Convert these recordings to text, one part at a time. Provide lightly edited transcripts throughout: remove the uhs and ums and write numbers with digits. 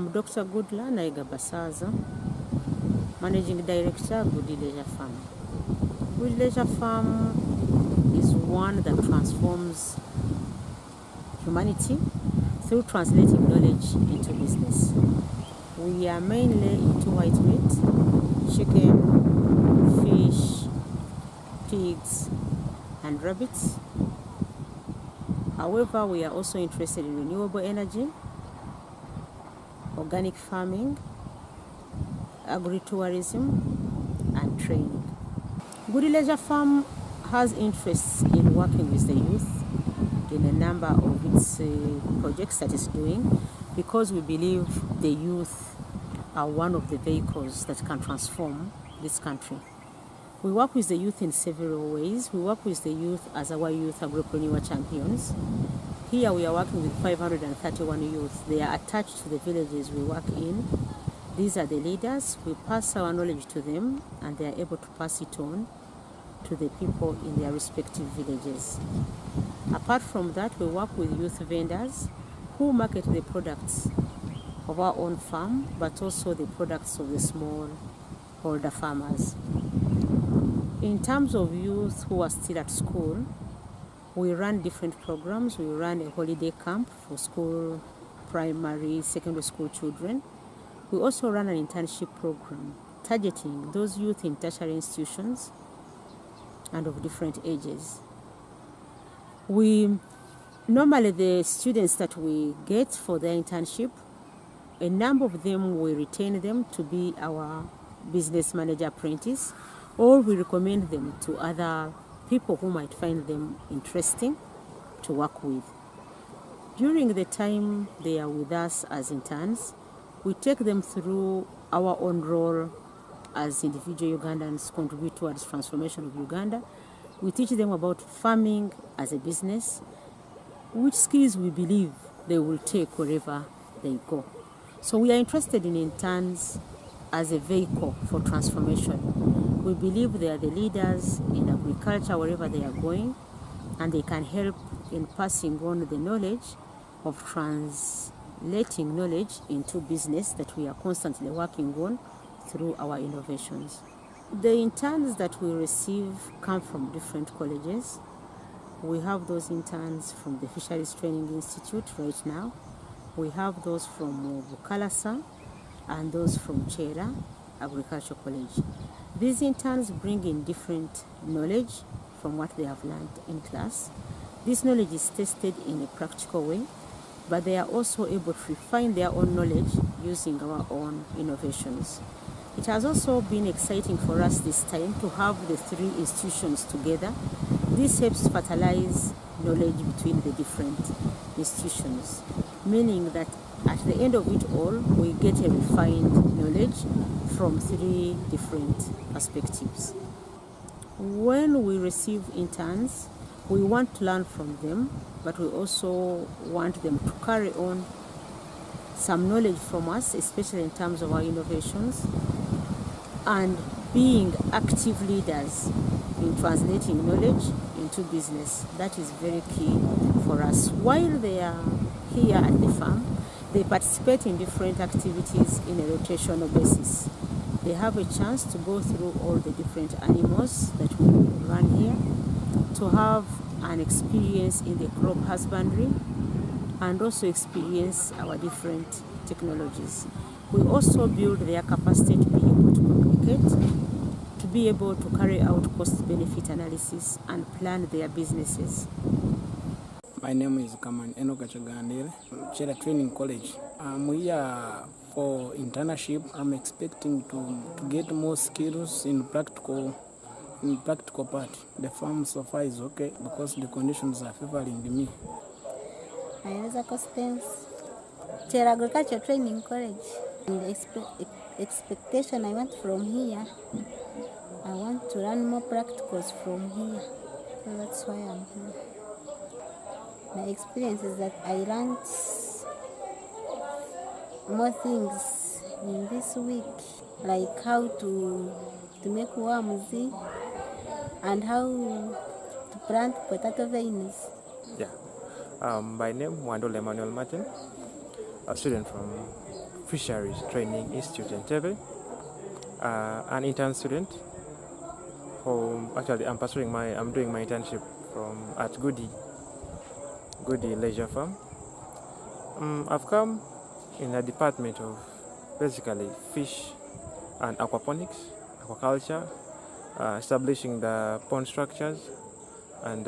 I'm Dr. Goodla Naiga Basaza, Managing Director, Goody Leisure Farm. Goody Leisure Farm is one that transforms humanity through translating knowledge into business. We are mainly into white meat, chicken, fish, pigs, and rabbits. However, we are also interested in renewable energy, organic farming, agritourism, and training. Goody Leisure Farm has interests in working with the youth in a number of its projects that it's doing, because we believe the youth are one of the vehicles that can transform this country. We work with the youth in several ways. We work with the youth as our youth agripreneur champions. Here we are working with 531 youth. They are attached to the villages we work in. These are the leaders. We pass our knowledge to them, and they are able to pass it on to the people in their respective villages. Apart from that, we work with youth vendors who market the products of our own farm, but also the products of the smallholder farmers. In terms of youth who are still at school, we run different programs. We run a holiday camp for school, primary, secondary school children. We also run an internship program targeting those youth in tertiary institutions and of different ages. Normally the students that we get for their internship, a number of them, we retain them to be our business manager apprentice, or we recommend them to other people who might find them interesting to work with. During the time they are with us as interns, we take them through our own role as individual Ugandans contribute towards transformation of Uganda. We teach them about farming as a business, which skills we believe they will take wherever they go. So we are interested in interns as a vehicle for transformation. We believe they are the leaders in agriculture wherever they are going, and they can help in passing on the knowledge of translating knowledge into business that we are constantly working on through our innovations. The interns that we receive come from different colleges. We have those interns from the Fisheries Training Institute right now. We have those from Bukalasa and those from Chera Agricultural College. These interns bring in different knowledge from what they have learned in class. This knowledge is tested in a practical way, but they are also able to refine their own knowledge using our own innovations. It has also been exciting for us this time to have the three institutions together. This helps fertilize knowledge between the different institutions, meaning that at the end of it all, we get a refined knowledge from three different perspectives. When we receive interns, we want to learn from them, but we also want them to carry on some knowledge from us, especially in terms of our innovations, and being active leaders in translating knowledge into business. That is very key for us. While they are here at the farm, they participate in different activities in a rotational basis. They have a chance to go through all the different animals that we run here, to have an experience in the crop husbandry, and also experience our different technologies. We also build their capacity to be able to communicate, to be able to carry out cost-benefit analysis and plan their businesses. My name is Kaman Enoka Chagandere, Chera Training College. I'm here for internship. I'm expecting to get more skills in practical part. The farm so far is okay because the conditions are favoring me. My name is Constance, Chera Agriculture Training College. And the expectation I want from here, I want to learn more practicals from here. So that's why I'm here. My experience is that I learned more things in this week, like how to make worms and how to plant potato vines. Yeah. My name Wandole Emmanuel Martin. a student from Fisheries Training Institute in Tebe, an intern student. Actually, I'm doing my internship at Goody Leisure Farm. I've come in a department of basically fish and aquaponics, aquaculture, establishing the pond structures and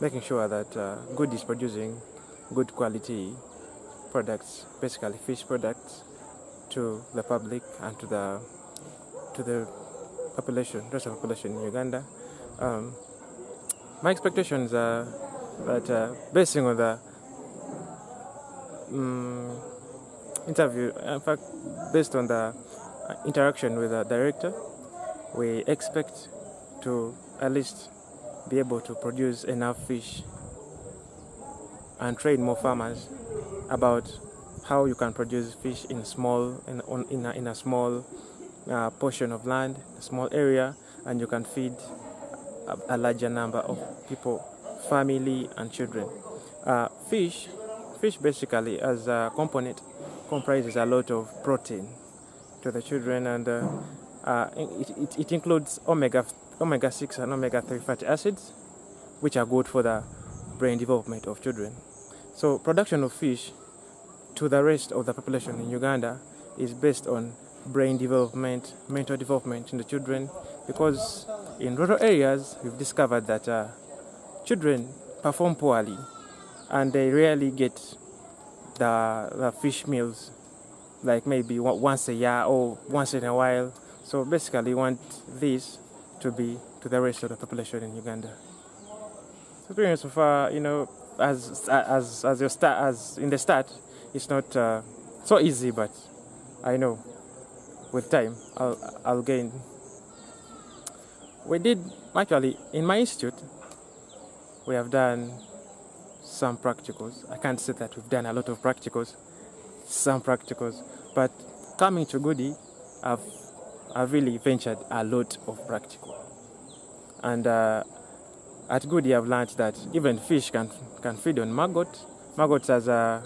making sure that Goody is producing good quality products, basically fish products, to the public and to the population, rest of the population in Uganda. My expectations are that based on the interview, in fact, based on the interaction with the director, we expect to at least be able to produce enough fish and train more farmers about how you can produce fish in a small portion of land, a small area, and you can feed a larger number of people, family and children. Fish basically as a component comprises a lot of protein to the children, and it includes omega-6 and omega-3 fatty acids, which are good for the brain development of children. So production of fish to the rest of the population in Uganda is based on brain development, mental development in the children, because in rural areas we've discovered that children perform poorly and they rarely get the fish meals, like maybe once a year or once in a while. So basically we want this to be to the rest of the population in Uganda. So so far, as in the start, it's not so easy, but I know with time I'll gain. We did actually in my institute. We have done some practicals. I can't say that we've done a lot of practicals, some practicals, but coming to Goody, I've really ventured a lot of practical. And at Goody, I've learned that even fish can feed on maggots as a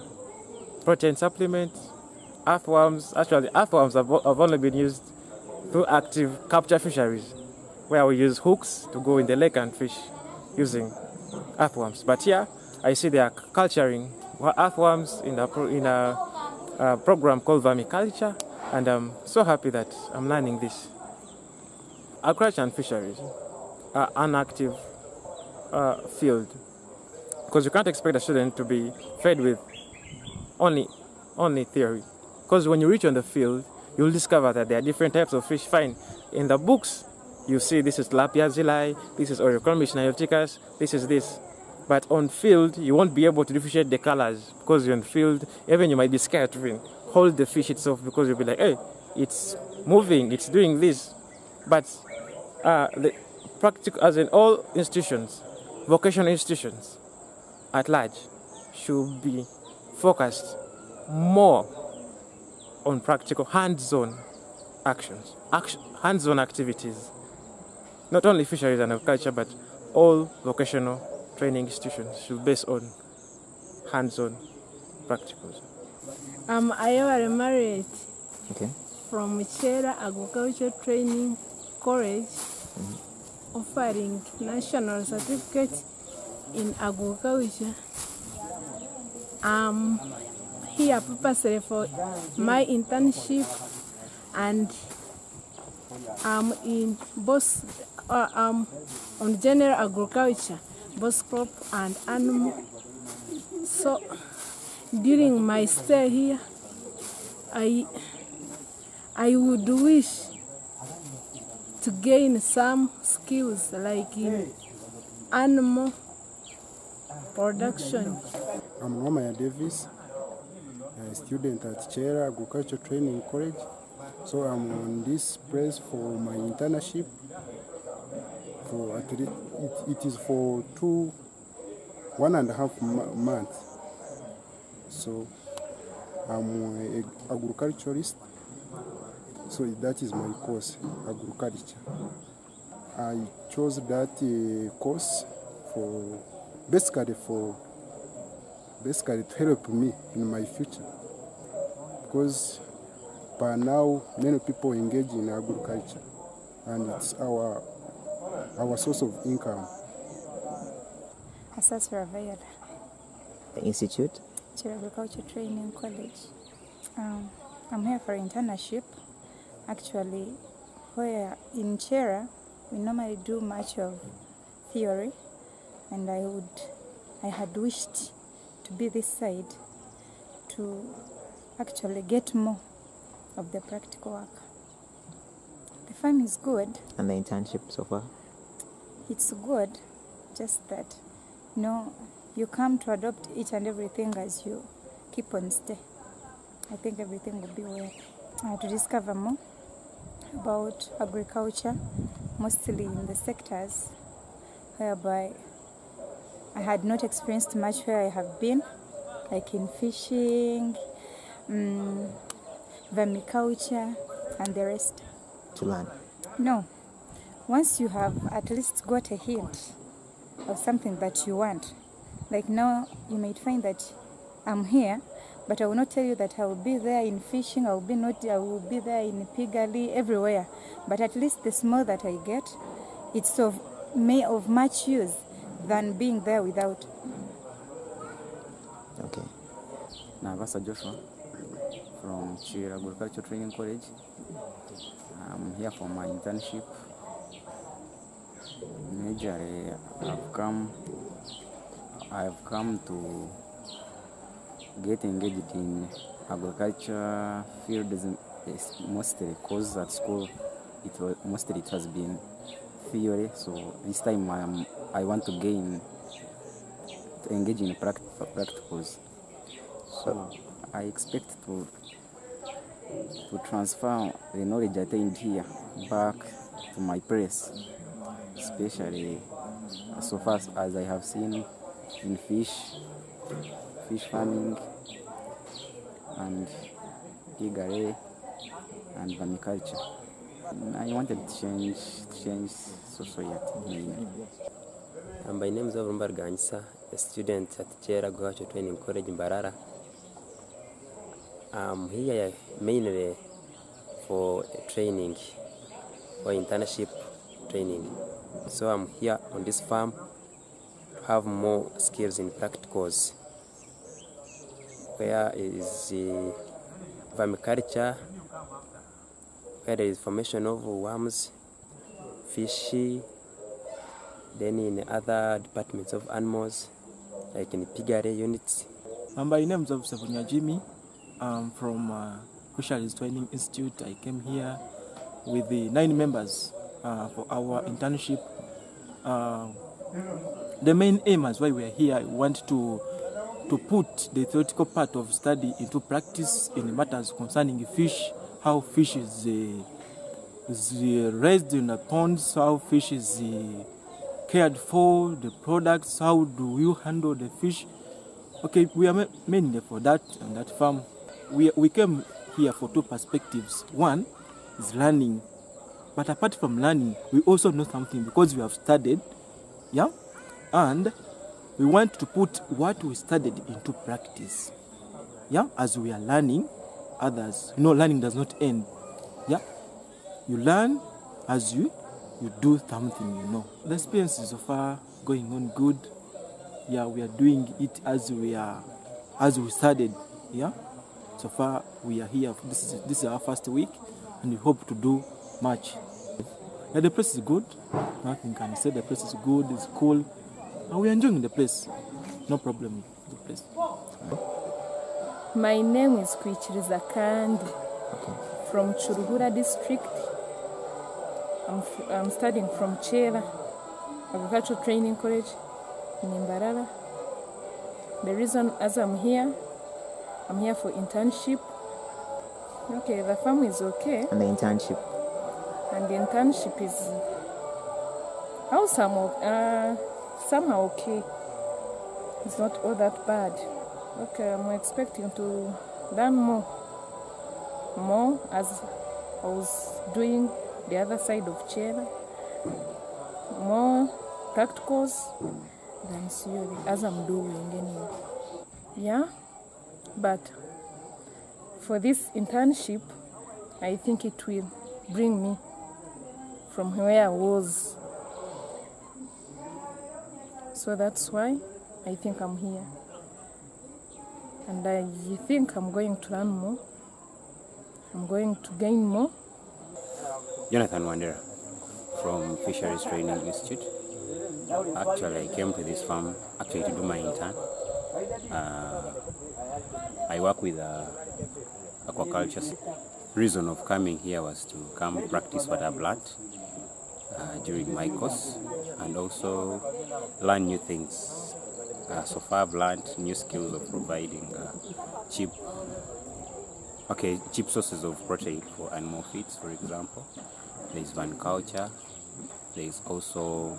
protein supplement. Earthworms have only been used through active capture fisheries, where we use hooks to go in the lake and fish using earthworms. But here, I see they are culturing earthworms in a program called vermiculture, and I'm so happy that I'm learning this. Agriculture and fisheries are an active field, because you can't expect a student to be fed with only theory. Because when you reach on the field, you'll discover that there are different types of fish. Fine, in the books, you see this is Tilapia zili, this is Oreochromis niloticus, this is this. But on field, you won't be able to differentiate the colors, because you're on field. Even you might be scared to even hold the fish itself, because you'll be like, hey, it's moving, it's doing this. But the practical, as in all institutions, vocational institutions at large, should be focused more on practical hands-on actions, hands-on activities. Not only fisheries and agriculture, but all vocational training institutions should be based on hands-on practicals. I'm Ayawale Marriott, Okay. from Chera Agriculture Training College, offering national certificate in agriculture. I'm here purposely for my internship, and I'm in both on general agriculture, both crop and animal. So during my stay here, I would wish to gain some skills like in animal production. I'm Nomaya Davis, a student at Chera Agriculture Training College. So I'm on this place for my internship. It is for 1.5 months. So I'm an agriculturist. So that is my course, agriculture. I chose that course for basically to help me in my future. Because by now, many people engage in agriculture, and it's our source of income. Asas Ravayala, The institute? Agriculture Training College. I'm here for internship. Actually, where in Chera, we normally do much of theory, and I had wished to be this side to actually get more of the practical work. The farm is good. And the internship so far? It's good, just that, you come to adopt each and everything as you keep on stay. I think everything will be well. To discover more about agriculture, mostly in the sectors whereby I had not experienced much where I have been, like in fishing, vermiculture, and the rest. To learn? No. Once you have at least got a hint of something that you want, like now you might find that I'm here, but I will not tell you that I will be there in fishing, I will be there in piggery, everywhere. But at least the small that I get, it's of much use than being there without. Okay. Navasa Joshua from Chira Agriculture Training College. I'm here for my internship. Majorly, I've come to get engaged in agriculture field, mostly because at school it has been theory. So this time I want to engage in practicals. So I expect to transfer the knowledge attained here back to my place, especially so far as I have seen in fish farming and piggery and vermiculture. I wanted to change society. My name is Avumbar Ganyisa, a student at Chera Agriculture Training College in Barara. I'm here mainly for training, for internship training. So I'm here on this farm to have more skills in practicals, where is vermiculture, where there is formation of worms, fishy, then in other departments of animals, like in piggery units. My name is Savunya Jimmy. I'm from Fisheries Training Institute. I came here with the 9 members for our internship. The main aim as why we are here, we want to put the theoretical part of study into practice in matters concerning fish, how fish is raised in the ponds, how fish is cared for, the products, how do you handle the fish. Okay, we are mainly for that on that farm. We came here for 2 perspectives. One is learning, but apart from learning, we also know something because we have studied, yeah, and we want to put what we studied into practice, yeah, as we are learning others. Learning does not end, yeah. You learn as you do something, The experience is so far going on good. Yeah, we are doing it as we studied, yeah. So far, we are here. This is our first week, and we hope to do much. Yeah, the place is good. Nothing can say. The place is good. It's cool, and we are enjoying the place. No problem with the place. My name is Kwichiriza Kandi from Churuhura district. I'm studying from Chera Agricultural Training College in Mbarara. The reason as I'm here for internship. Okay, the farm is okay. And the internship? And the internship is somehow okay. It's not all that bad. Okay, I'm expecting to learn more as I was doing the other side of Chera. More practicals than theory, as I'm doing anyway. Yeah, but for this internship, I think it will bring me from where I was. So that's why I think I'm here. And I think I'm going to learn more. I'm going to gain more. Jonathan Wandera from Fisheries Training Institute. Actually, I came to this farm to do my intern. I work with aquaculture. Reason of coming here was to come practice what I've learned during my course and also learn new things. So far I've learned new skills of providing cheap sources of protein for animal feeds, for example. There's culture. There's also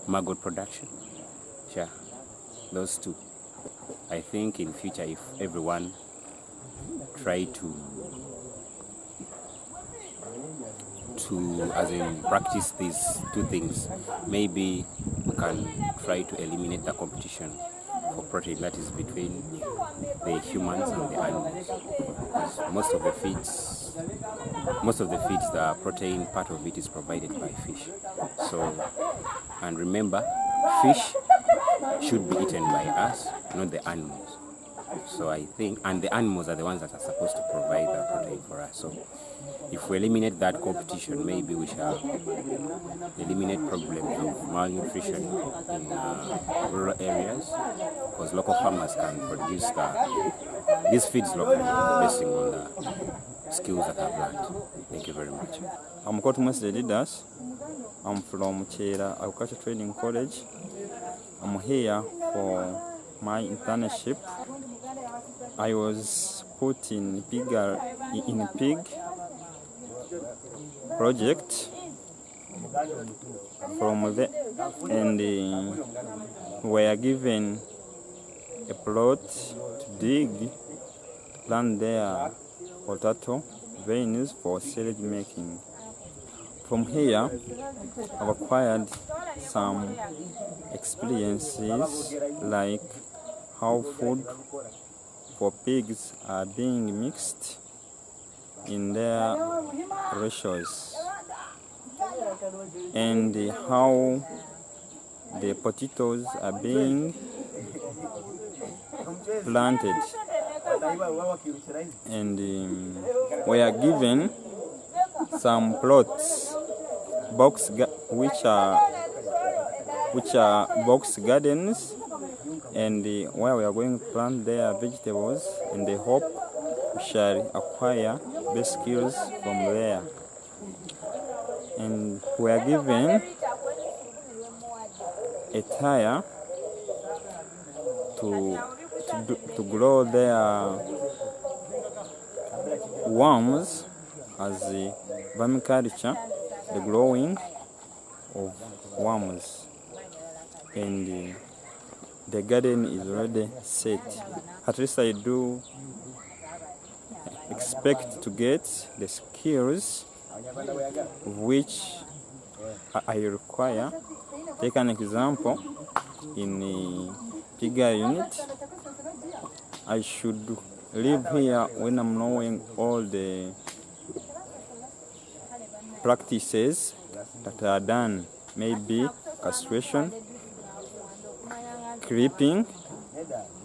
maggot production. Sure, those two. I think in future, if everyone try to practice these two things, maybe we can try to eliminate the competition for protein that is between the humans and the animals. Because most of the feeds, the protein part of it is provided by fish. So, and remember, fish should be eaten by us, not the animals. So I think, and the animals are the ones that are supposed to provide the protein for us. So if we eliminate that competition, maybe we shall eliminate problems of malnutrition in rural areas, because local farmers can produce these feeds locally, basing on the skills that I've learned. Thank you very much. I'm Kotumas Didas. I'm from Chera Agriculture Training College. I'm here for my internship. I was put in pig project from the, and we are given a plot to dig, plant their potato veins for silage making. From here, I've acquired some experiences like how food for pigs are being mixed in their ratios and how the potatoes are being planted, and we are given some plots which are box gardens, and where we are going to plant their vegetables, and they hope we shall acquire best skills from there. And we are given a tire to grow their worms as the vermiculture, the growing of worms, and the garden is already set. At least I do expect to get the skills which I require. Take an example, in the piggery unit, I should live here when I'm knowing all the practices that are done, maybe castration, clipping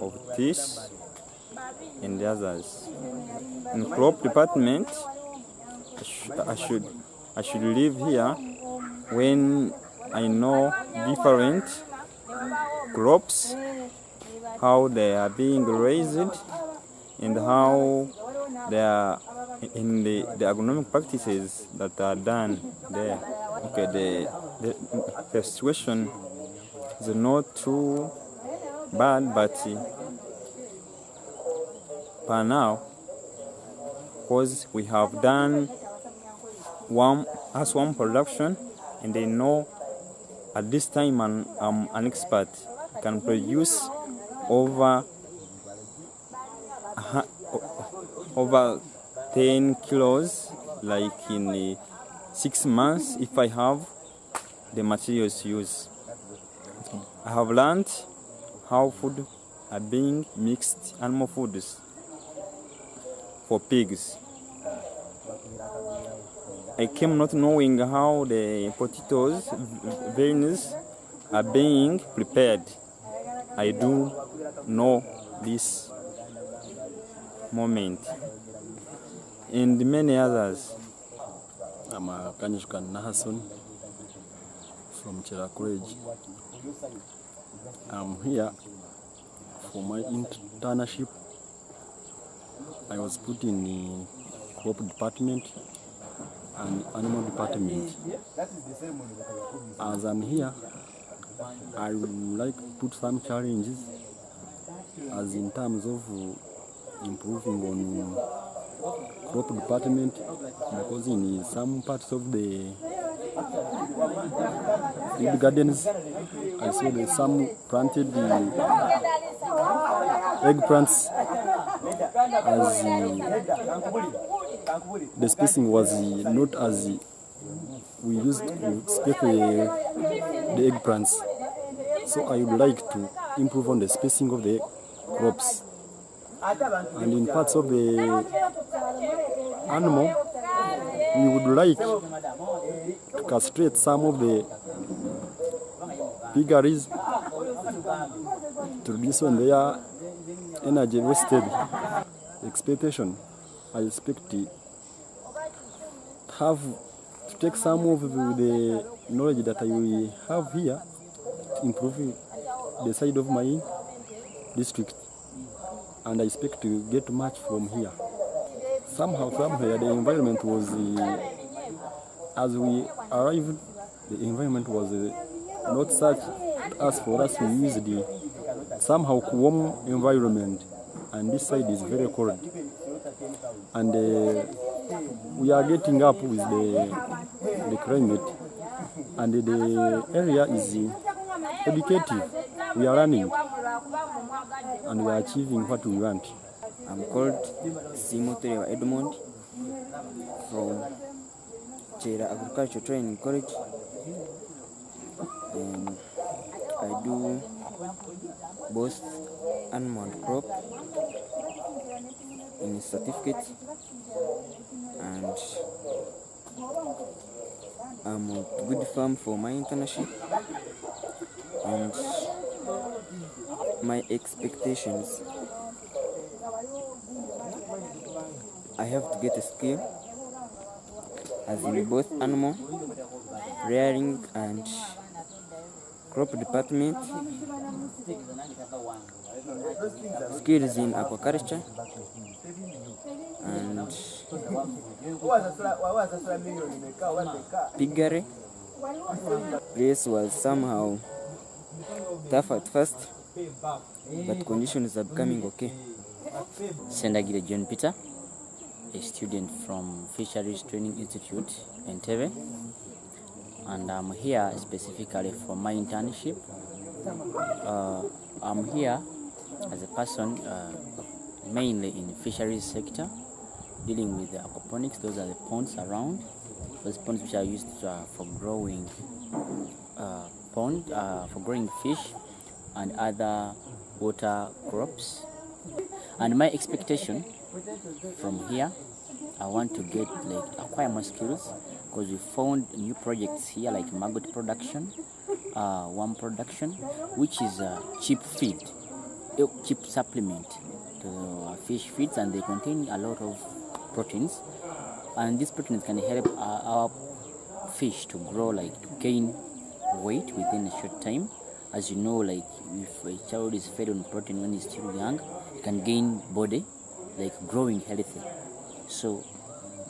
of teeth, and the others. In crop department, I should live here when I know different crops, how they are being raised, and how they are in the agronomic practices that are done there. Okay, the situation is not too bad, but for now, because we have done one production, and they know at this time I'm an expert. I can produce over 10 kilos, like in 6 months, if I have the materials used. I have learned how food are being mixed, animal foods for pigs. I came not knowing how the potatoes, beans are being prepared. I do know this moment and many others. I'm Kanyishkan Nahason from Chera College. I'm here for my internship. I was put in the crop department and animal department. As I'm here, I would like to put some challenges as in terms of improving on crop department, because in some parts of the seed gardens I saw that some planted the eggplants as the spacing was not as we used to expect the eggplants. So I would like to improve on the spacing of the crops. And in parts of the animal, we would like to castrate some of the piggeries to reduce when they are energy wasted. Expectation, I expect to take some of the knowledge that I will have here to improve the side of my district, and I expect to get much from here. Somehow, somewhere, the environment was, as we arrived, the environment was not such as for us. We used the somehow warm environment, and this side is very cold. And we are getting up with the climate, and the area is educative. We are learning, and we are achieving what we want. I'm called Simoterewa Edmond from Chera Agriculture Training College, and I do both animal and crop in certificate, and I'm a good farm for my internship, and my expectations, I have to get a skill as in both animal rearing and crop department, skills in aquaculture, and piggery. This was somehow tough at first, but conditions are becoming okay. Sendagire John Peter, a student from Fisheries Training Institute in Teve, and I'm here specifically for my internship. I'm here as a person mainly in fisheries sector, dealing with the aquaponics. Those are the ponds around, those ponds which are used for growing for growing fish and other water crops. And my expectation from here, I want to acquire more skills, because we found new projects here like maggot production, worm production, which is a cheap feed, a cheap supplement to fish feeds, and they contain a lot of proteins, and these proteins can help our fish to grow, to gain weight within a short time. As you know, if a child is fed on protein when he's still young, he can gain body, growing healthy. So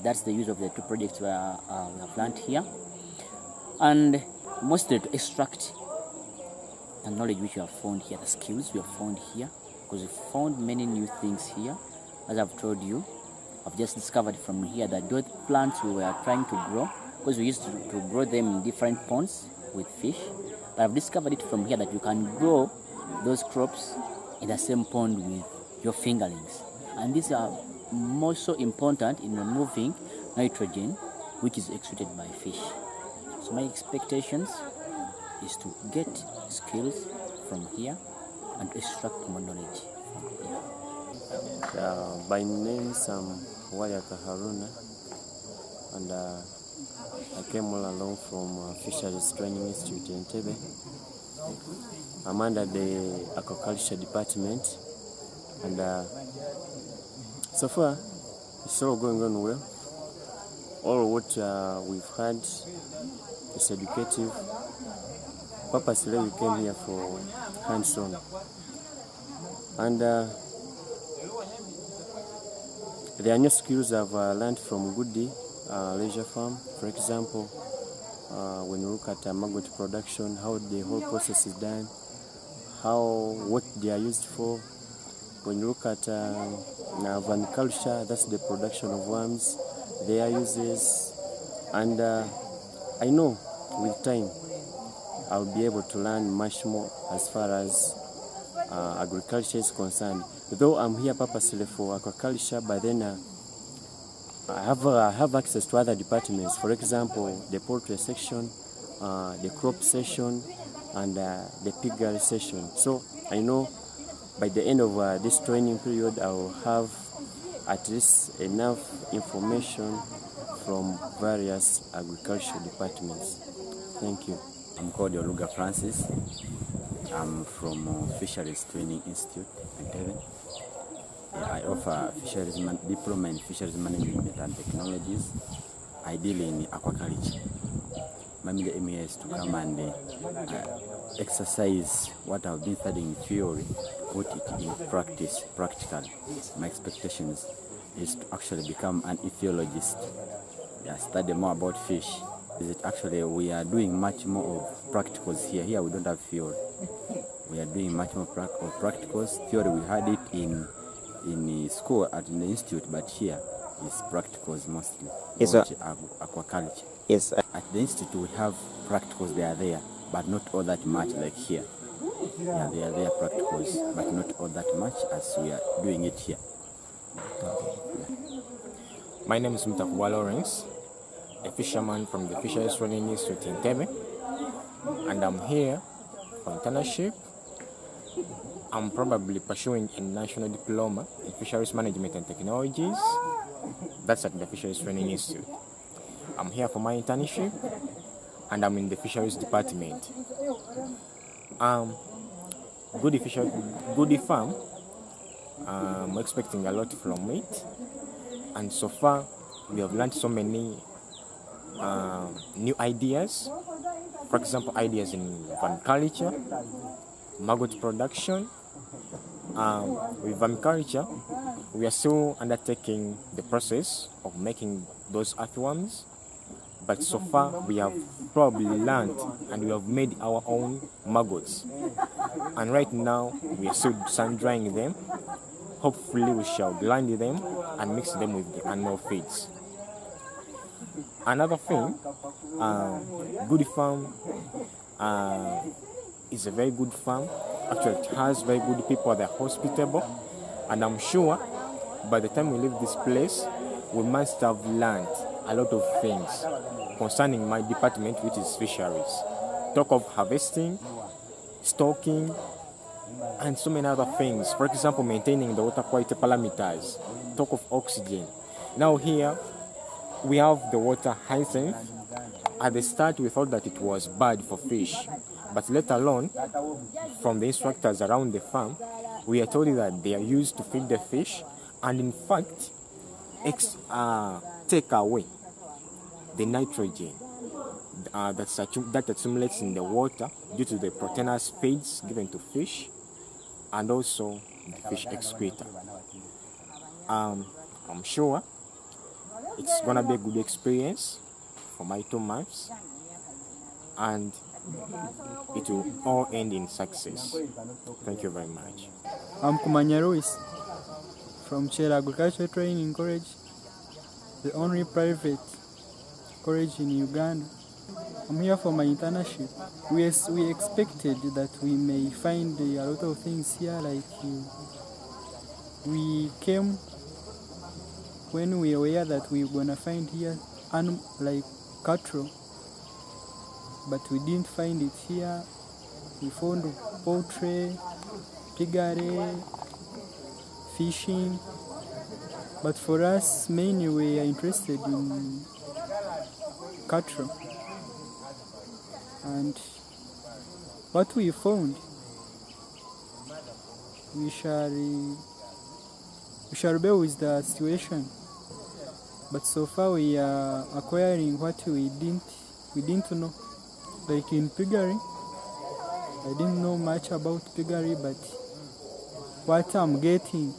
that's the use of the two projects we have learned here, and mostly to extract the knowledge which we have found here, the skills we have found here, because we found many new things here. As I've told you, I've just discovered from here that those plants we were trying to grow, because we used to grow them in different ponds with fish, but I've discovered it from here that you can grow those crops in the same pond with your fingerlings, and these are more so important in removing nitrogen which is extruded by fish. So my expectations is to get skills from here and extract more knowledge from here. By name, I'm Wayaka Haruna, and I came all along from Fisheries Training Institute in Tebe. I'm under the aquaculture department, and so far it's all going on well. All what we've had is educative. Purposely we came here for hands-on, and there are new skills I've learned from Goody Leisure Farm. For example, when you look at maggot production, how the whole process is done, what they are used for. When you look at vermiculture, that's the production of worms, their uses, and I know with time I'll be able to learn much more as far as agriculture is concerned. Though I'm here purposely for aquaculture, but then I have access to other departments. For example, the poultry section, the crop section, and the piggery section. So I know by the end of this training period, I will have at least enough information from various agricultural departments. Thank you. I'm called Oluga Francis. I'm from Fisheries Training Institute in Tebe. I offer diploma in fisheries management and technologies, ideally in aquaculture. My main aim here is to come and exercise what I've been studying in theory, put it in practice, practically. My expectations is to actually become an ethologist. Study more about fish. Actually, we are doing much more of practicals here. Here we don't have theory. We are doing much more of practicals. Theory, we had it in school in the institute, but here is practicals mostly. Yes, aquaculture. Yes. At the institute we have practicals, they are there, but not all that much like here. Yeah, they are there practicals, but not all that much as we are doing it here. My name is Mutakuwa Lawrence, a fisherman from the Fisheries Training Institute in Tebe, and I'm here for internship. I'm probably pursuing a national diploma in fisheries management and technologies. That's at the Fisheries Training Institute. I'm here for my internship, and I'm in the fisheries department. Goody Farm, I'm expecting a lot from it, and so far we have learned so many new ideas. For example, ideas in vermiculture, maggot production. With vermiculture, we are still undertaking the process of making those earthworms, but so far we have probably learned and we have made our own maggots, and right now we are still sun drying them. Hopefully we shall blind them and mix them with the animal feeds. Another thing, Goody Farm is a very good farm. Actually, it has very good people. They're hospitable, and I'm sure by the time we leave this place, we must have learned a lot of things concerning my department, which is fisheries. Talk of harvesting, stocking, and so many other things. For example, maintaining the water quality parameters. Talk of oxygen. Now here, we have the water hyacinth. At the start, we thought that it was bad for fish. But later on, from the instructors around the farm, we are told that they are used to feed the fish, and in fact, take away the nitrogen that accumulates in the water due to the proteinous feeds given to fish, and also the fish excreta. I'm sure it's gonna be a good experience for my 2 months, and it will all end in success. Thank you very much. I'm Kumanya Ruiz from Chela Agriculture Training College, the only private college in Uganda. I'm here for my internship. We expected that we may find a lot of things here, like we came when we were aware that we were gonna find here like cattle, but we didn't find it here. We found poultry, piggery, fishing. But for us, mainly we are interested in cattle. And what we found, we shall bear with the situation. But so far we are acquiring what we didn't know. Like in piggery, I didn't know much about piggery, but what I'm getting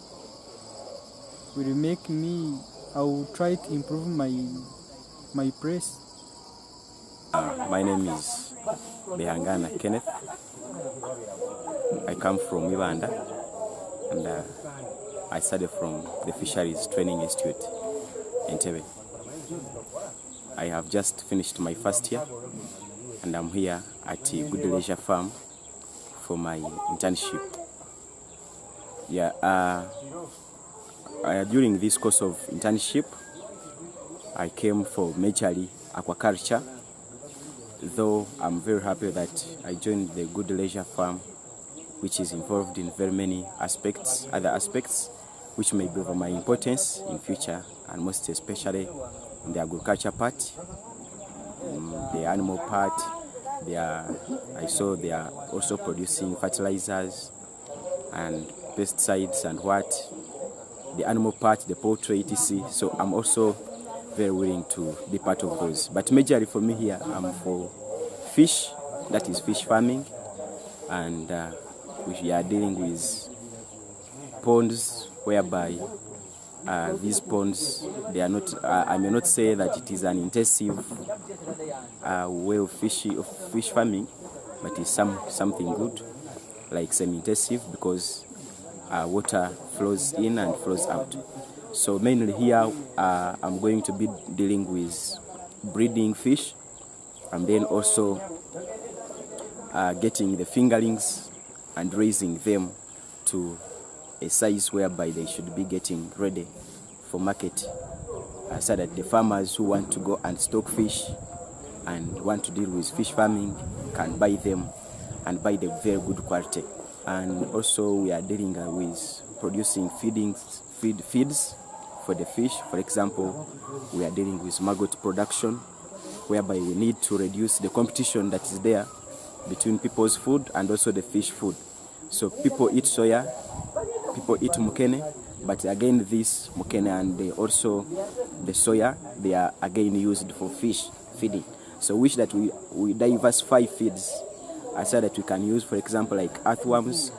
will make me, I will try to improve my place. My name is Behangana Kenneth. I come from Uganda, and I studied from the Fisheries Training Institute in Entebbe. I have just finished my first year, and I'm here at Good Leisure Farm for my internship. During this course of internship, I came for majorly aquaculture, though I'm very happy that I joined the Good Leisure Farm, which is involved in very many aspects, other aspects, which may be of my importance in future, and most especially in the agriculture part, the animal part. I saw they are also producing fertilizers and pesticides and the animal part, the poultry, etc. So I'm also very willing to be part of those. But majorly for me here, I'm for fish, that is fish farming, and we are dealing with ponds whereby these ponds, they are not, I may not say that it is an intensive way of fish farming, but it's something good, like semi-intensive, because water flows in and flows out. So mainly here, I'm going to be dealing with breeding fish, and then also getting the fingerlings and raising them to a size whereby they should be getting ready for market, so that the farmers who want to go and stock fish and want to deal with fish farming can buy them and buy the very good quality. And also we are dealing with producing feeds for the fish. For example, we are dealing with maggot production, whereby we need to reduce the competition that is there between people's food and also the fish food. So people eat soya, people eat mukene, but again this mukene and also the soya, they are again used for fish feeding. So wish that we diversify feeds so that we can use, for example, like earthworms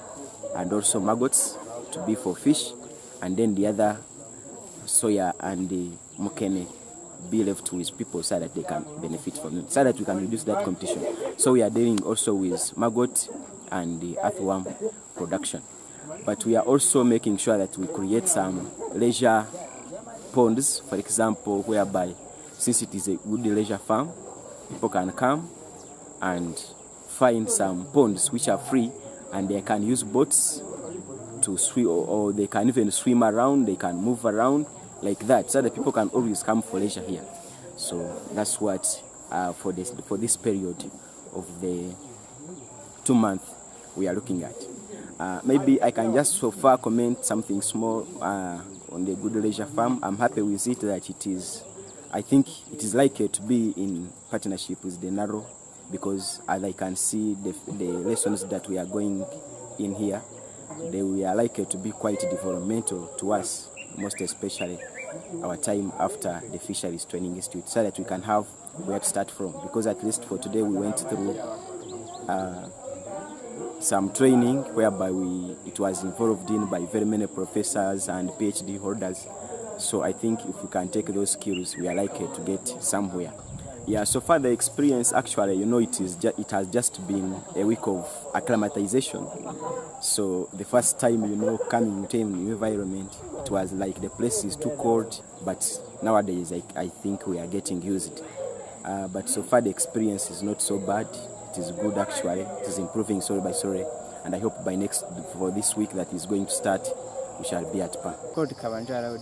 and also maggots to be for fish, and then the other soya and the mukene be left with people so that they can benefit from it, so that we can reduce that competition. So we are dealing also with maggot and the earthworm production. But we are also making sure that we create some leisure ponds, for example, whereby since it is a good leisure farm, people can come and find some ponds which are free, and they can use boats to swim, or they can even swim around, they can move around like that, so that people can always come for leisure here. So that's what for this period of the 2 months we are looking at. Maybe I can just so far comment something small on the Good Leisure Farm. I'm happy with it that it is, I think it is likely to be in partnership with the NARO, because as I can see the lessons that we are going in here, we are likely to be quite developmental to us, most especially our time after the Fisheries Training Institute, so that we can have where to start from. Because at least for today we went through some training whereby it was involved in by very many professors and PhD holders. So I think if we can take those skills, we are likely to get somewhere. Yeah, so far the experience, actually, it has just been a week of acclimatization. So the first time, coming to a new environment, it was like the place is too cold, but nowadays I think we are getting used. But so far the experience is not so bad. It is good, actually. It is improving story by story, and I hope for this week that is going to start, we shall be at par. Called Kabanjara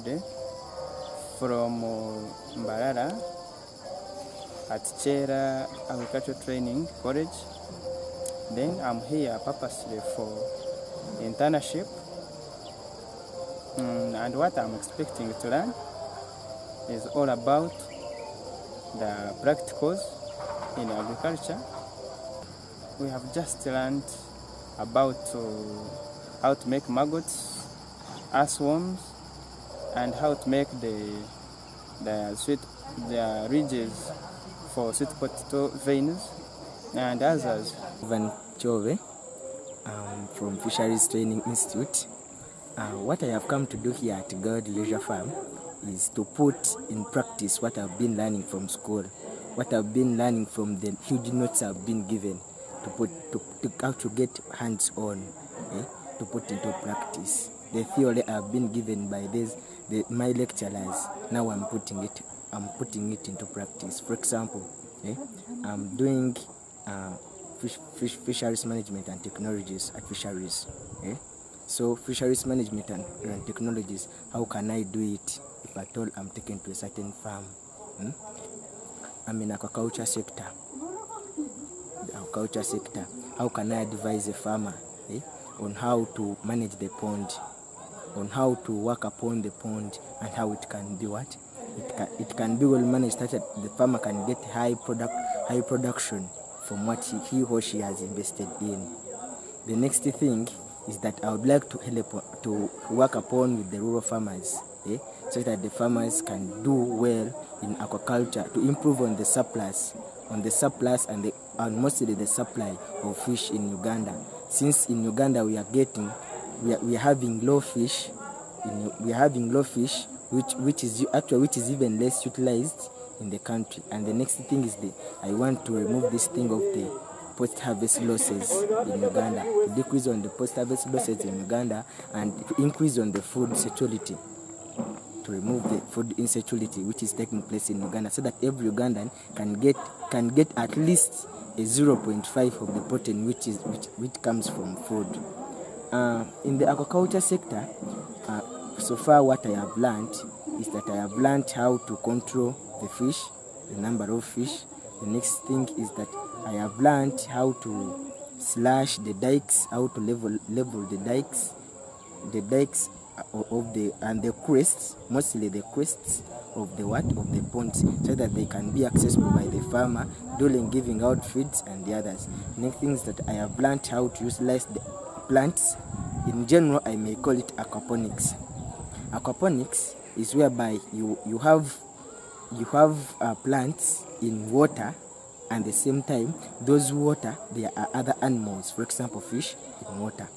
from Mbarara at Chera Agricultural Training College. Then I'm here purposely for internship, and what I'm expecting to learn is all about the practicals in agriculture. We have just learned about how to make maggots, earthworms, and how to make the ridges for sweet potato veins and others. Van Chove from Fisheries Training Institute. What I have come to do here at God Leisure Farm is to put in practice what I've been learning from school, what I've been learning from the huge notes I've been given, to get hands-on, to put into practice. The theory I've been given by my lecturers, now I'm putting it into practice. For example, I'm doing fisheries management and technologies at fisheries. So fisheries management and technologies, how can I do it if at all I'm taken to a certain farm? I'm in aquaculture sector. The aquaculture sector, how can I advise a farmer on how to manage the pond, on how to work upon the pond, and how it can be what? It can be well managed such that the farmer can get high production from what he or she has invested in. The next thing is that I would like to help to work upon with the rural farmers, so that the farmers can do well in aquaculture, to improve on the surplus and mostly the supply of fish in Uganda. Since in Uganda we are having low fish, which is even less utilized in the country. And the next thing is I want to remove this thing of the post-harvest losses in Uganda, to decrease on the post-harvest losses in Uganda and to increase on the food security, to remove the food insecurity which is taking place in Uganda, so that every Ugandan can get at least a 0.5 of the protein which comes from food. In the aquaculture sector, so far what I have learned is that I have learned how to control the fish, the number of fish. The next thing is that I have learned how to slash the dikes, how to level the dikes and the crests, mostly the crests of the ponds, so that they can be accessible by the farmer during giving out feeds and the others. Next thing is that I have learned how to utilize the plants. In general, I may call it aquaponics. Aquaponics is whereby you have plants in water, and at the same time, those water, there are other animals, for example, fish in water.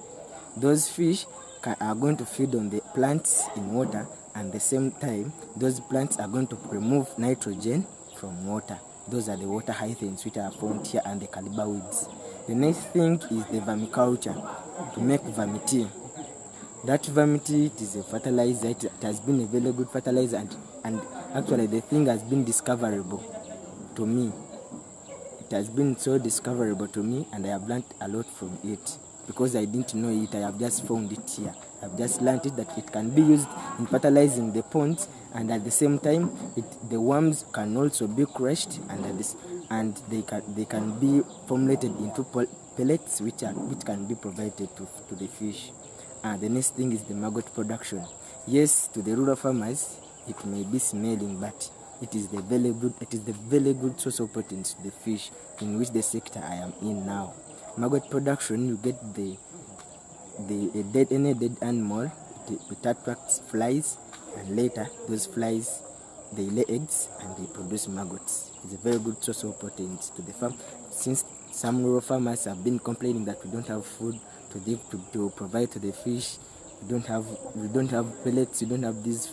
Those fish are going to feed on the plants in water, and at the same time, those plants are going to remove nitrogen from water. Those are the water hyacinths which are found here, and the caliber weeds. The next thing is the vermiculture, to make vermity. That vermity, it is a fertilizer. It has been a very good fertilizer, and actually the thing has been discoverable to me. It has been so discoverable to me, and I have learned a lot from it. Because I didn't know it, I have just found it here. I have just learned it, that it can be used in fertilizing the ponds, and at the same time, the worms can also be crushed, and they can be formulated into pellets, which can be provided to the fish. The next thing is the maggot production. Yes, to the rural farmers, it may be smelling, but it is the very good source of proteins to the fish, in which the sector I am in now. Maggot production, you get any dead animal, it attracts flies, and later those flies, they lay eggs and they produce maggots. It's a very good source of proteins to the farm. Since some rural farmers have been complaining that we don't have food to provide to the fish, we don't have pellets, we don't have these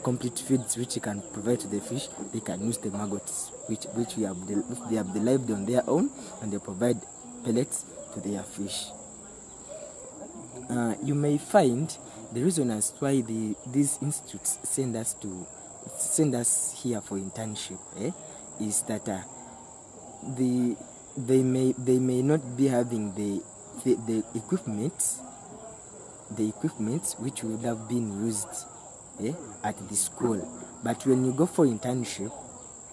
complete feeds which you can provide to the fish, they can use the maggots, which they have derived on their own, and they provide pellets to their fish. You may find the reason as why these institutes send us here for internship, is that they may not be having the equipment which would have been used at the school. But when you go for internship,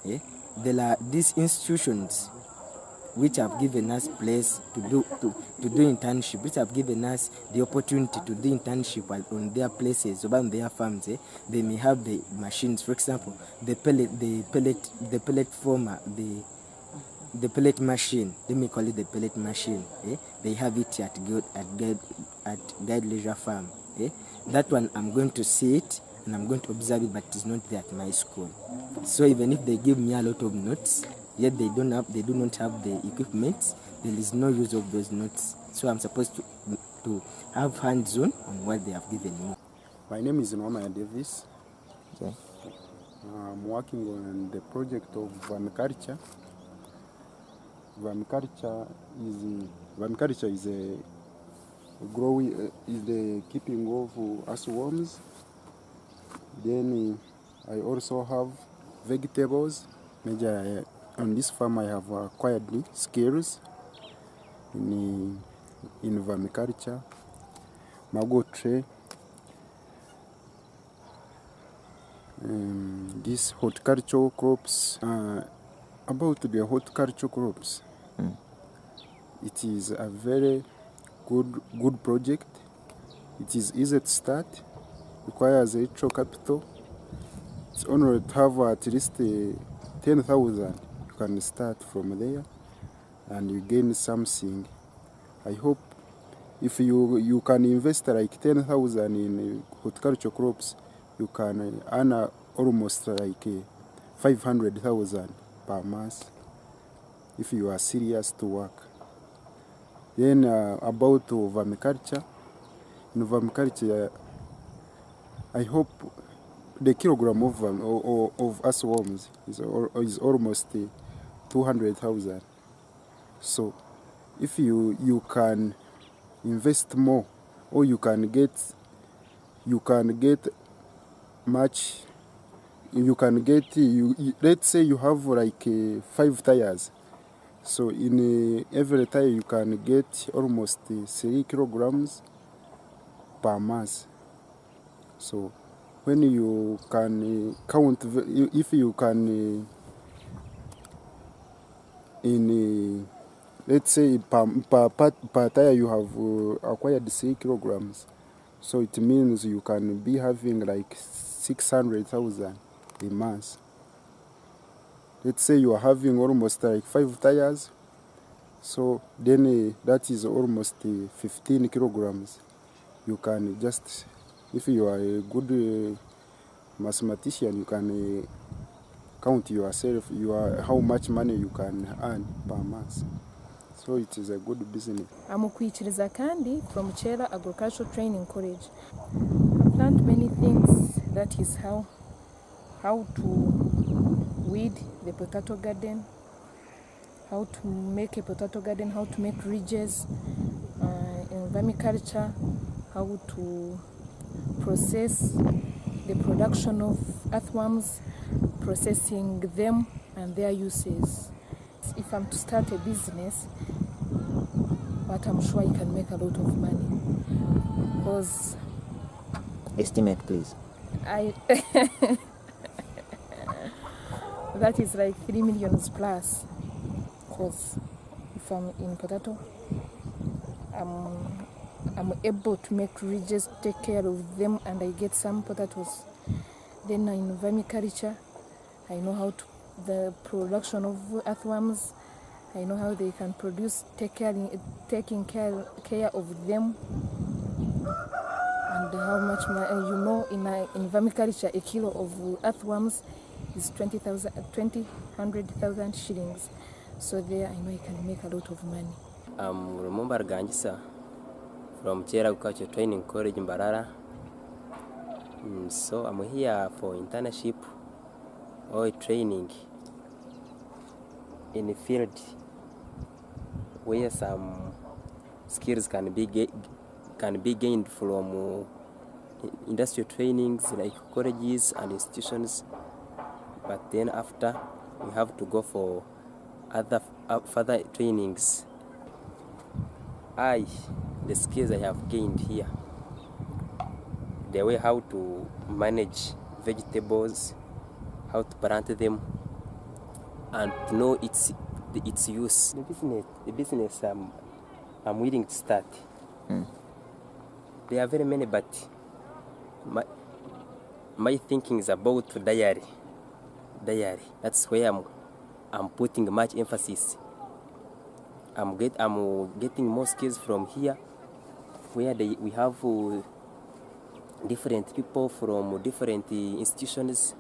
there are these institutions which have given us place to do internship, which have given us the opportunity to do internship on their places, or on their farms. They may have the machines, for example, the pellet former, the pellet machine. Let me call it the pellet machine. They have it at Guide Leisure Farm. That one I'm going to see it and I'm going to observe it, but it's not there at my school. So even if they give me a lot of notes, yet they do not have the equipment, there is no use of those notes. So I'm supposed to have hands-on on what they have given me. My name is Noama Davis. Okay. I'm working on the project of vermiculture. Vermiculture is the keeping of earthworms. Then I also have vegetables. On this farm I have acquired skills in vermiculture, mago tray, these horticultural crops. About the horticultural crops, it is a very good project. It is easy to start, requires little capital. It's only to have at least 10,000. You can start from there and you gain something. I hope if you can invest like 10,000 in horticultural crops, you can earn almost like 500,000 per month if you are serious to work. Then about vermiculture, in vermiculture, I hope the kilogram of earthworms is almost 200,000. So if you can invest more, or you can get much, let's say you have like 5 tires. So in every tire you can get almost 3 kilograms per month. So when you can count, if you can let's say per tire you have acquired 3 kilograms, so it means you can be having like 600,000 a month. Let's say you are having almost like 5 tires, so then that is almost 15 kilograms. You can just, if you are a good mathematician, you can count yourself, how much money you can earn per month. So it is a good business. Amukwikiriza kandi from Chera Agricultural Training College. I've learned many things. That is how to weed the potato garden, how to make a potato garden, how to make ridges in vermiculture, how to process the production of earthworms, processing them and their uses. If I'm to start a business, but I'm sure I can make a lot of money. Because estimate, please. That is like 3 million plus. Because if I'm in potato, I'm able to make ridges, take care of them, and I get some potatoes. Then in vermiculture, I know how to the production of earthworms. I know how they can produce, taking care of them, and how much in vermiculture a kilo of earthworms is 100,000 shillings. So there I know I can make a lot of money. I'm Rumumba Rgangisa from Chera Agricultural Training College in Mbarara. So I'm here for internship or training in a field where some skills can be gained from industrial trainings like colleges and institutions. But then after, we have to go for other further trainings. The skills I have gained here, the way how to manage vegetables, how to plant them, and to know its its use. The business I'm willing to start. There are very many, but my thinking is about dairy. That's where I'm putting much emphasis. I'm getting more skills from here, where we have different people from different institutions,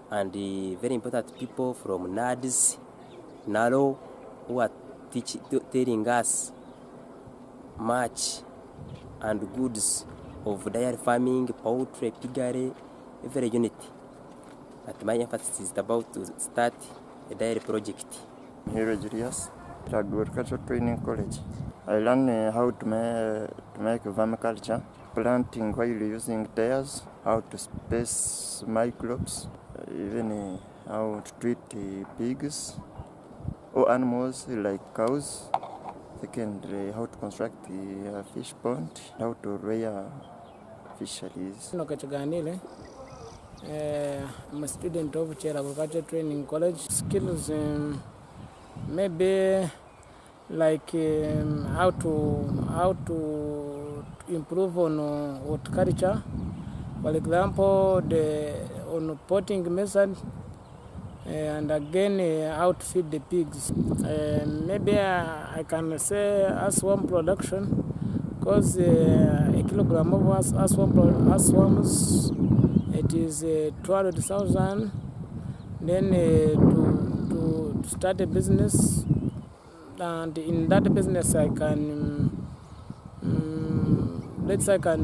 and very important people from NADS, NARO, who are telling us much and goods of dairy farming, poultry, piggery, every unit. But my emphasis is about to start a dairy project. Here, Julius, at Agricultural Training College. I learn how to make vermiculture, planting while using tears, how to space microbes, even how to treat pigs or animals like cows. Secondly, how to construct a fish pond, how to rear fisheries. I'm a student of Chera Agricultural Training College. Skills, maybe like how to improve on horticulture. For example, on potting method, and again how to feed the pigs. Maybe I can say earthworm production, because a kilogram of earthworms, it is 200,000. Then to start a business, and in that business I can let's say I can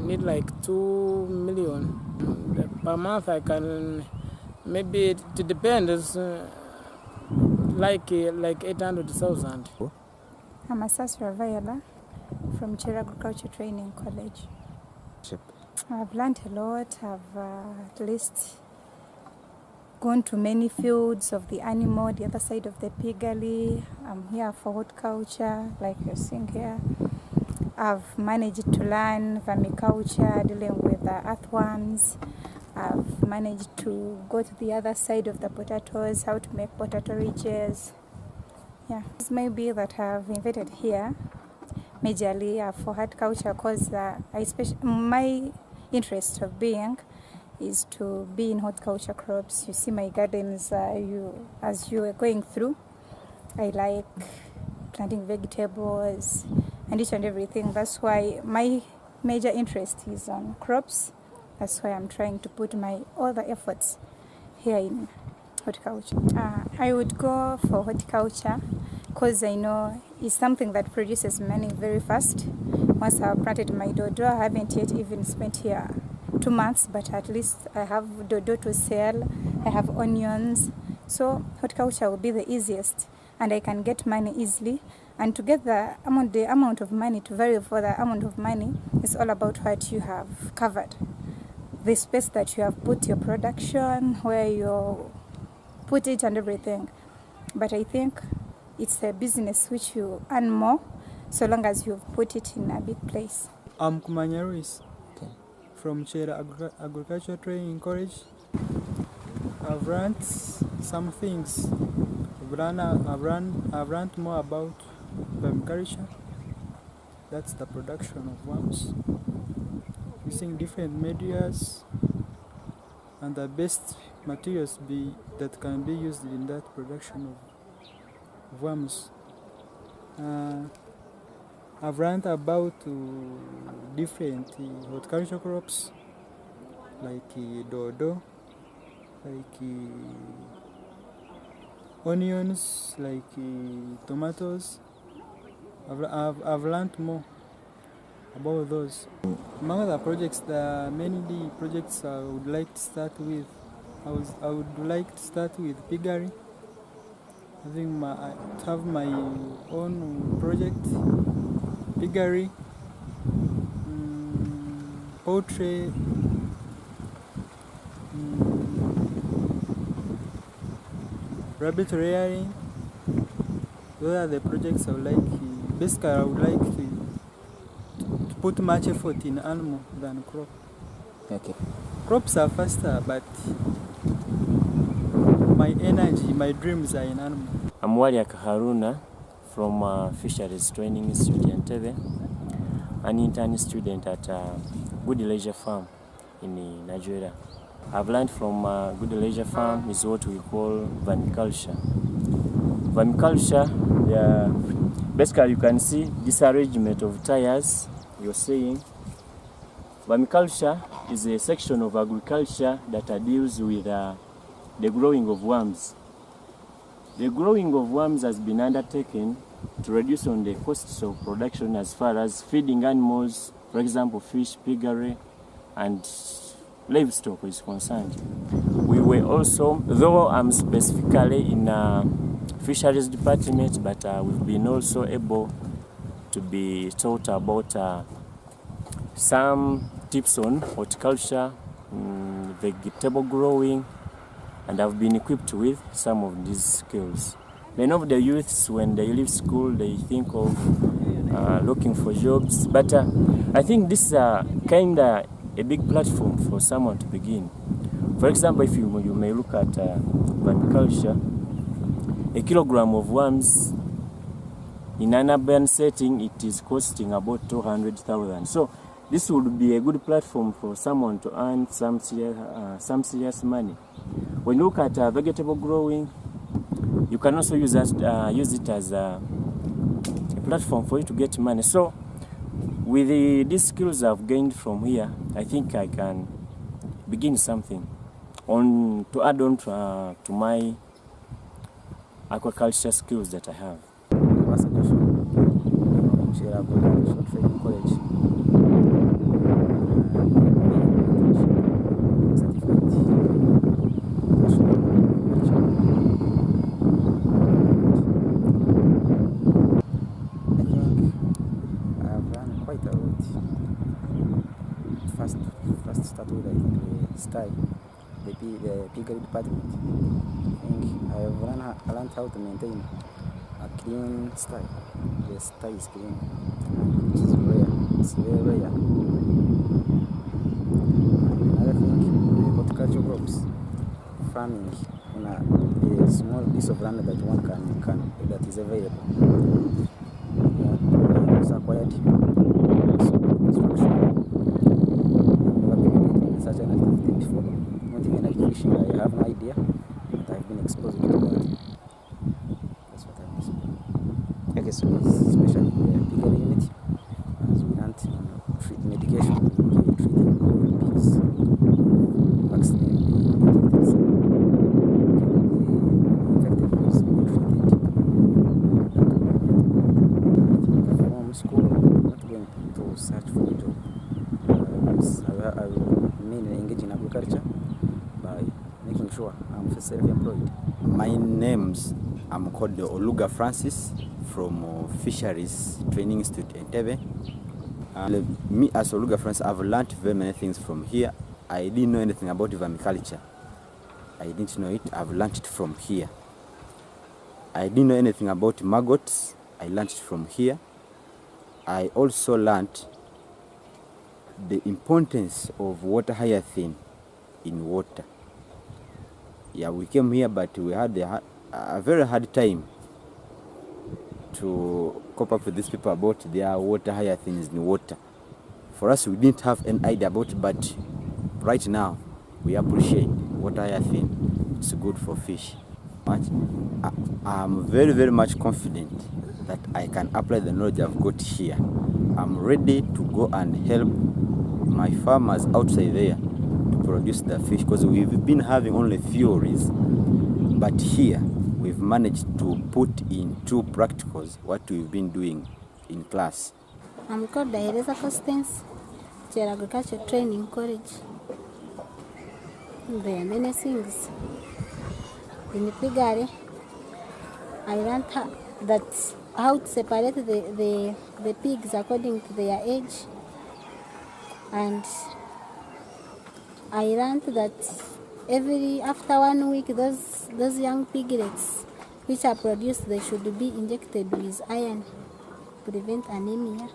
need like 2 million per month. I can, maybe it depends, like 800,000. I'm Asasra Viola from Chera Agriculture Training College. I've learned a lot. I've at least gone to many fields of the animal, the other side of the piggery. I'm here for horticulture, like you're seeing here. I've managed to learn vermiculture, dealing with earthworms. I've managed to go to the other side of the potatoes, how to make potato ridges. Yeah, this may be that I've invited here majorly for horticulture, because my interest of being is to be in horticulture crops. You see my gardens, as you were going through. I like planting vegetables and each and everything. That's why my major interest is on crops. That's why I'm trying to put all the efforts here in horticulture. I would go for horticulture because I know it's something that produces money very fast. Once I've planted my dodo, I haven't yet even spent here 2 months, but at least I have dodo to sell. I have onions. So horticulture will be the easiest, and I can get money easily. And to get the amount of money, to vary for the amount of money, it's all about what you have covered. The space that you have put your production, where you put it and everything. But I think it's a business which you earn more so long as you've put it in a big place. I'm Kumanya Ruiz from Chera Agricultural Training College. I've learned some things. I've learned more about vermiculture. That's the production of worms, using different medias and the best materials that can be used in that production of worms. I've learned about different horticultural crops like dodo, like onions, like tomatoes. I've learned more about those. Among the projects, there are many projects I would like to start with. I would like to start with piggery. I have my own project, piggery, poultry, rabbit rearing. Those are the projects I would like. Basically, I would like to put much effort in animal than crop. Okay. Crops are faster, but my energy, my dreams are in animal. I'm Waliaka Haruna from Fisheries Training Institute in Entebbe, an intern student at Good Leisure Farm in Nigeria. I've learned from Good Leisure Farm is what we call vermiculture. Vermiculture, basically you can see this arrangement of tires you're seeing. Vermiculture is a section of agriculture that deals with the growing of worms. The growing of worms has been undertaken to reduce on the costs of production as far as feeding animals, for example fish, piggery, and livestock is concerned. We were also, though I'm specifically in fisheries department, but we've been also able to be taught about some tips on horticulture, vegetable growing, and I've been equipped with some of these skills. Many of the youths, when they leave school, they think of looking for jobs, but I think this is kind of a big platform for someone to begin. For example, if you may look at vermiculture, a kilogram of worms in an urban setting, it is costing about 200,000. So this would be a good platform for someone to earn some serious money. When you look at vegetable growing, you can also use it as a platform for you to get money. So with these skills I've gained from here, I think I can begin something to add on to my aquaculture skills that I have. Training College. First start with the piggery department. I think I have learned how to maintain a clean sty. The sty is clean, which is rare. It's very rare. Another thing, the horticultural crops, farming on a small piece of land that one can that is available. Was acquired. Construction. Such an activity before, not even like fishing. I have no idea, but I've been exposed to that. That's what I miss. Okay, so especially the piggery unit, as we learned treat medication, treating pigs, vaccinating, injecting some infected pigs, treated. I think from school, I'm not going to search for a job. I will mainly engage in agriculture by making sure I'm self-employed. My name's I'm called Oluga Francis from Fisheries Training Institute in Entebbe. Me as Oluga Francis, I've learned very many things from here. I didn't know anything about vermiculture. I didn't know it. I've learned it from here. I didn't know anything about maggots. I learned it from here. I also learned the importance of water hyacinth in water. Yeah, we came here, but we had a very hard time to cope up with these people about their water hyacinths in water. For us, we didn't have an idea about it, but right now, we appreciate water hyacinth. It's good for fish. I'm very, very much confident that I can apply the knowledge I've got here. I'm ready to go and help my farmers outside there to produce the fish, because we've been having only theories, but here we've managed to put into practicals what we've been doing in class. I'm called Daireza Constance, Chair Agriculture Training College. There are many things. In the piggery, I learned how to separate the pigs according to their age. And I learned that after 1 week, those young piglets which are produced, they should be injected with iron to prevent anemia.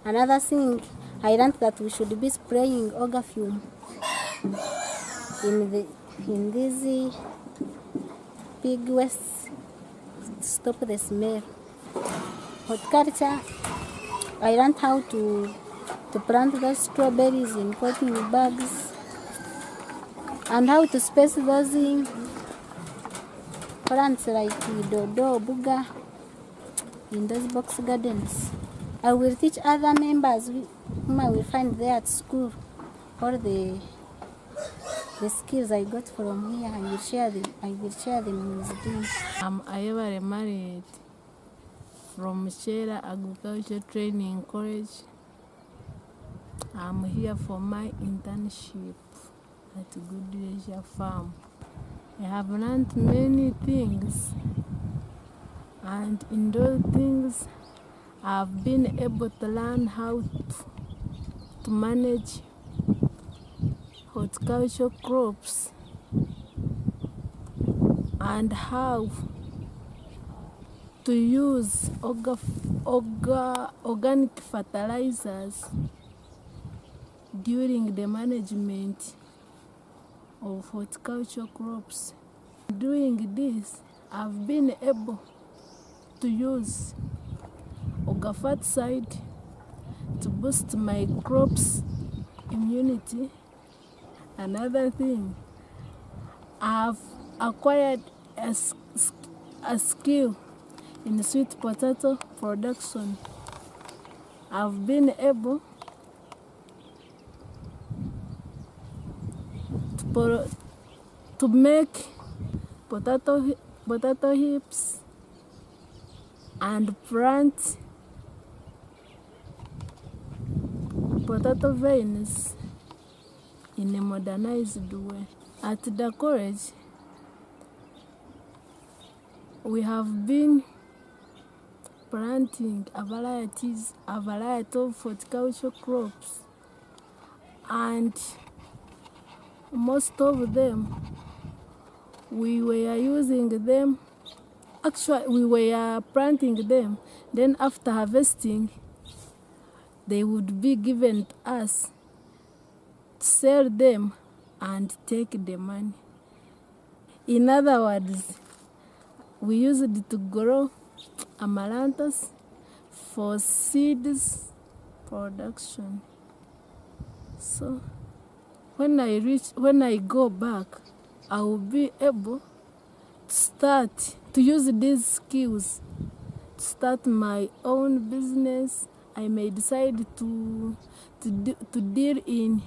Another thing, I learned that we should be spraying ogre fume in pig waste, stop the smell. Horticulture, I learned how to plant those strawberries in cotton bags and how to space those plants like dodo, buga in those box gardens. I will teach other members whom I will find there at school all the skills I got from here. I will share them with them. I'm Ayebare Married from Shera Agriculture Training College. I'm here for my internship at Good Leisure Farm. I have learned many things, and in those things I've been able to learn how to manage horticultural crops and how to use organic fertilizers during the management of horticultural crops. Doing this, I've been able to use ferticide to boost my crops' immunity. Another thing, I've acquired a skill in sweet potato production. I've been able to make potato hips and plant potato vines in a modernized way. At the college, we have been planting a variety of horticultural crops, and most of them we were using them. Actually, we were planting them, then after harvesting they would be given to us to sell them and take the money. In other words, we used it to grow amaranthus for seeds production. So when I go back, I will be able to use these skills to start my own business. I may decide to deal in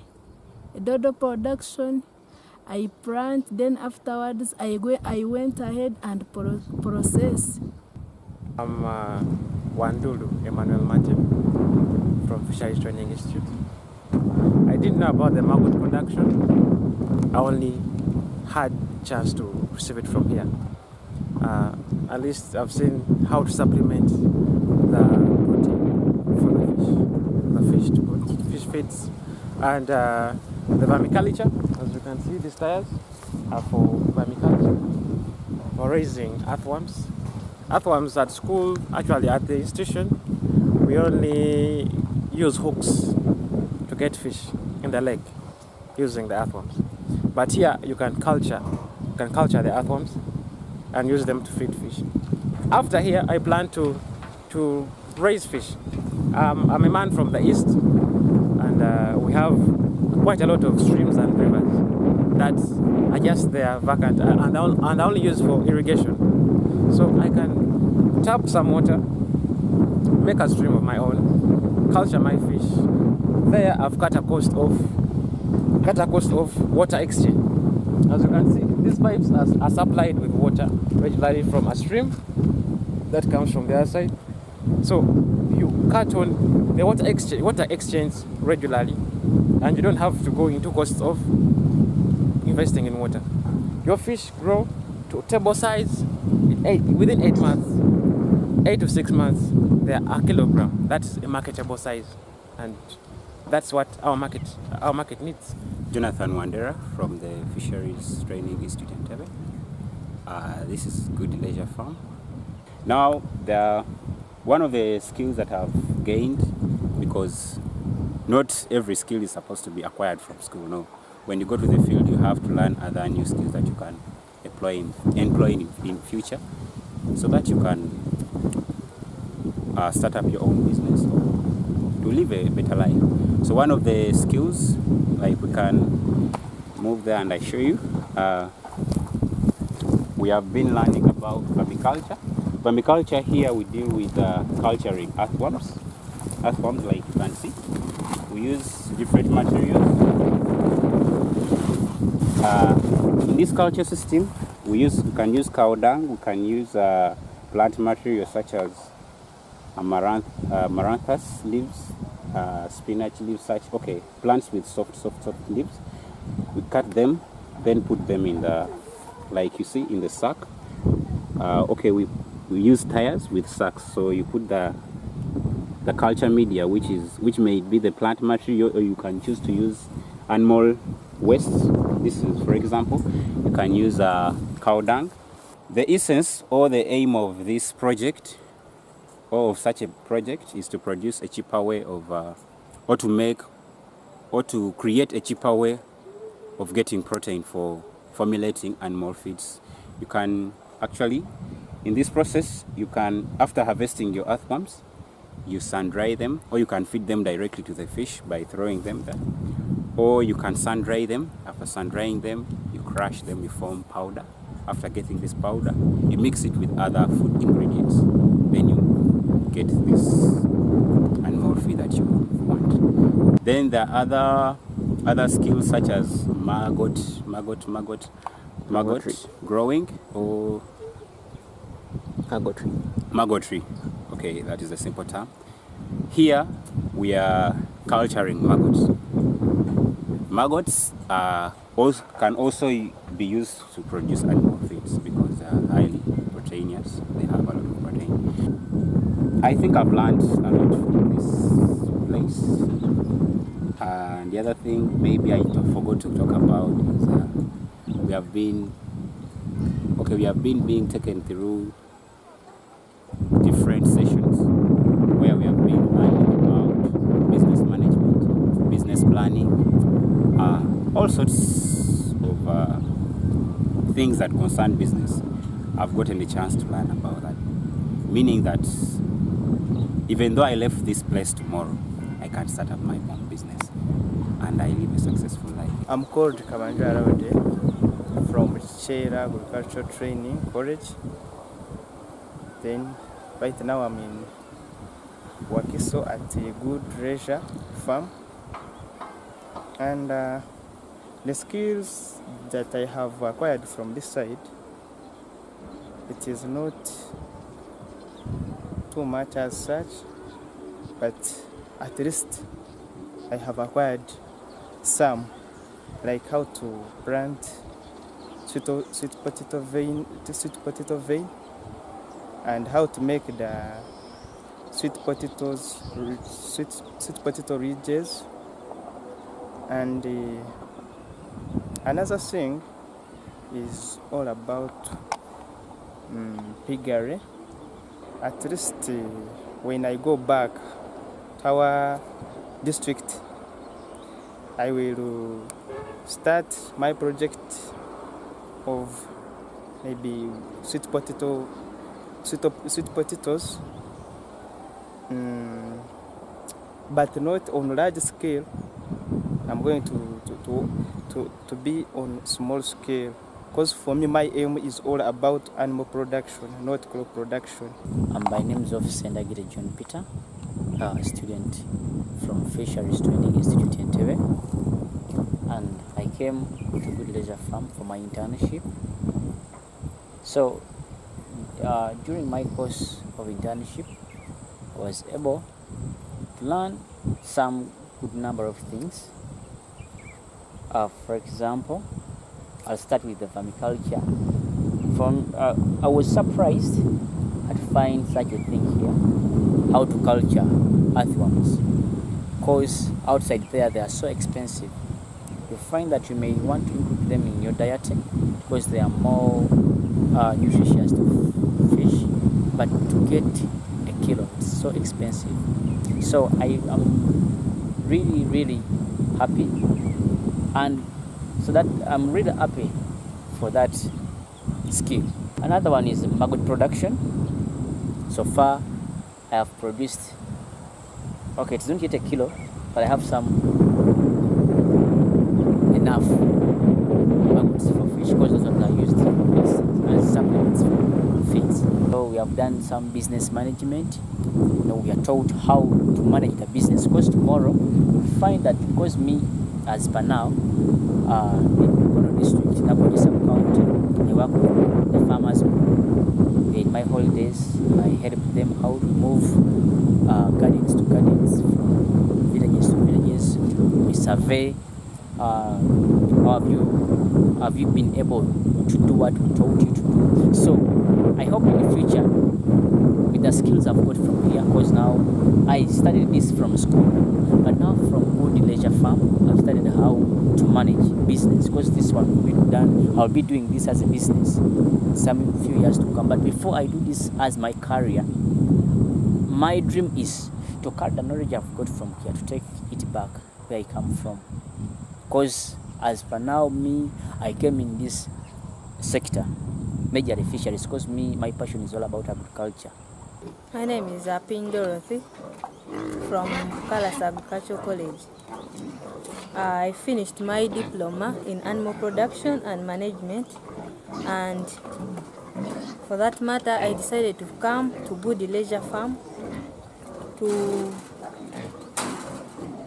dodo production. I plant, then afterwards I went ahead and process. I'm Wandulu Emmanuel Martin from Fisheries Training Institute. I didn't know about the maggot production. I only had a chance to receive it from here. At least I've seen how to supplement the protein for the fish to put fish feeds, and the vermiculture. As you can see, these tires are for vermiculture, for raising earthworms. Earthworms at school, actually at the institution, we only use hooks to get fish in the lake using the earthworms. But here you can culture the earthworms and use them to feed fish. After here, I plan to raise fish. I'm a man from the east, and we have quite a lot of streams and rivers that are just there vacant and only used for irrigation. So I can tap some water, make a stream of my own, culture my fish. There I've cut a cost of water exchange. As you can see, these pipes are supplied with water regularly from a stream that comes from the other side. So you cut on the water exchange regularly, and you don't have to go into costs of investing in water. Your fish grow to table size within 8 months, 8 to 6 months. They are a kilogram. That's a marketable size, and that's what our market needs. Jonathan Wandera from the Fisheries Training Institute in Tebe. This is Good Leisure Farm. Now, one of the skills that I've gained, because not every skill is supposed to be acquired from school. No, when you go to the field, you have to learn other new skills that you can employ in future, so that you can start up your own business or to live a better life. So one of the skills, like we can move there and I show you, we have been learning about vermiculture. Vermiculture, here we deal with culturing earthworms like you can see. We use different materials. In this culture system, we can use cow dung, we can use plant materials such as amaranthus leaves, spinach leaves, plants with soft leaves. We cut them, then put them in the, like you see, in the sack. We use tires with sacks, so you put the culture media, which may be the plant material, or you can choose to use animal waste. This is, for example, you can use cow dung. The essence or the aim of this project, or of such a project, is to produce a cheaper way of, or to create a cheaper way of getting protein for formulating animal feeds. You can actually, in this process, you can, after harvesting your earthworms, you sun dry them, or you can feed them directly to the fish by throwing them there. Or you can sun dry them. After sun drying them, you crush them, you form powder. After getting this powder, you mix it with other food ingredients. Then you get this animal feed that you want. Then there are other skills such as maggot growing, or maggotry. Okay, that is a simple term. Here we are culturing maggots. Maggots can also be used to produce animal feeds because they are highly proteinous. They have a lot of protein. I think I've learned a lot from this place. And the other thing maybe I forgot to talk about is we have been being taken through different sessions where we have been learning about business management, business planning, all sorts of things that concern business. I've gotten the chance to learn about that, meaning that even though I left this place tomorrow, I can start up my own business and I live a successful life. I'm called Kabanja Arawade from Chera Agricultural Training College. Then right now I'm in Wakiso at a Good Leisure Farm. And the skills that I have acquired from this side, it is not too much as such, but at least I have acquired some, like how to plant sweet potato vein, and how to make the sweet potato ridges. And another thing is all about piggery. At least when I go back to our district, I will start my project of maybe sweet potatoes, but not on large scale. I'm going to be on small scale, because for me my aim is all about animal production, not crop production. My name is Officer Ndagire John Peter, a student from Fisheries Training Institute in Entebbe, and I came to Good Leisure Farm for my internship. So during my course of internship, I was able to learn some good number of things. For example, I'll start with the vermiculture. I was surprised to find such a thing here, how to culture earthworms, because outside there they are so expensive. You find that you may want to include them in your diet because they are more nutritious to fish, but to get a kilo it's so expensive. So I am really happy, and so that I'm really happy for that skill. Another one is maggot production. So far, I have produced, okay, it's not yet a kilo, but I have some enough maggots for fish because those ones are used as supplements for feeds. So we have done some business management. We are taught how to manage the business because tomorrow we find that because me, as per now, in Kono district, Nabodi sub-county, I work with the farmers. In my holidays, I help them how to move gardens to gardens, from villages to villages. We survey. How have you been able to do what we told you to do? So I hope in the future, with the skills I've got from here, because now I studied this from school, but now from Good Leisure Farm, I've studied how to manage business, because this one will be done. I'll be doing this as a business some few years to come. But before I do this as my career, my dream is to carry the knowledge I've got from here, to take it back where I come from. Because as per now, I came in this sector, majorly fisheries, because my passion is all about agriculture. My name is Apin Dorothy from Kalas Agricultural College. I finished my diploma in animal production and management, and for that matter, I decided to come to Good Leisure Farm to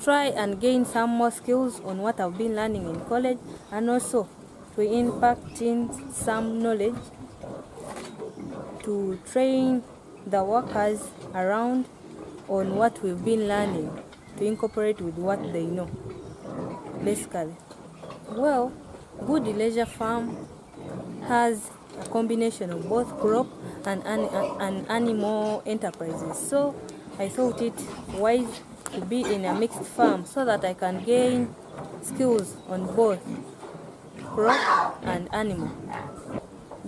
try and gain some more skills on what I've been learning in college, and also to impact in some knowledge to train the workers around on what we've been learning, to incorporate with what they know, basically. Well, Good Leisure Farm has a combination of both crop and animal enterprises. So I thought it wise to be in a mixed farm so that I can gain skills on both crop and animal.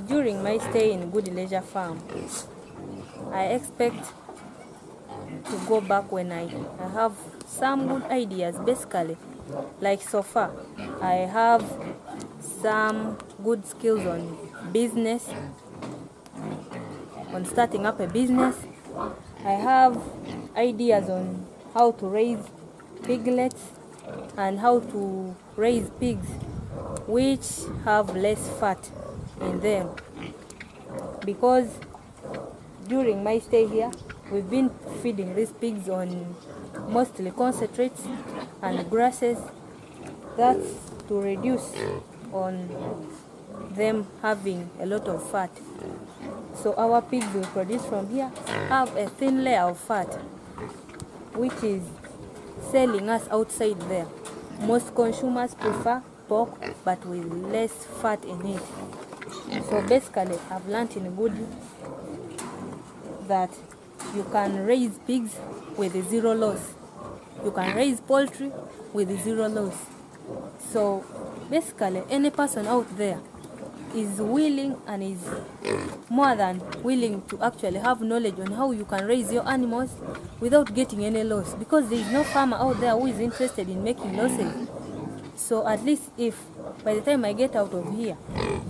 During my stay in Good Leisure Farm, I expect to go back when I have some good ideas, basically. Like so far, I have some good skills on business, on starting up a business. I have ideas on how to raise piglets and how to raise pigs which have less fat in them, because during my stay here we've been feeding these pigs on mostly concentrates and grasses. That's to reduce on them having a lot of fat. So our pigs we produce from here have a thin layer of fat, which is selling us outside there. Most consumers prefer pork, but with less fat in it. So basically, I've learned in Good that you can raise pigs with zero loss. You can raise poultry with zero loss. So basically, any person out there is willing and is more than willing to actually have knowledge on how you can raise your animals without getting any loss, because there is no farmer out there who is interested in making losses. So at least if by the time I get out of here,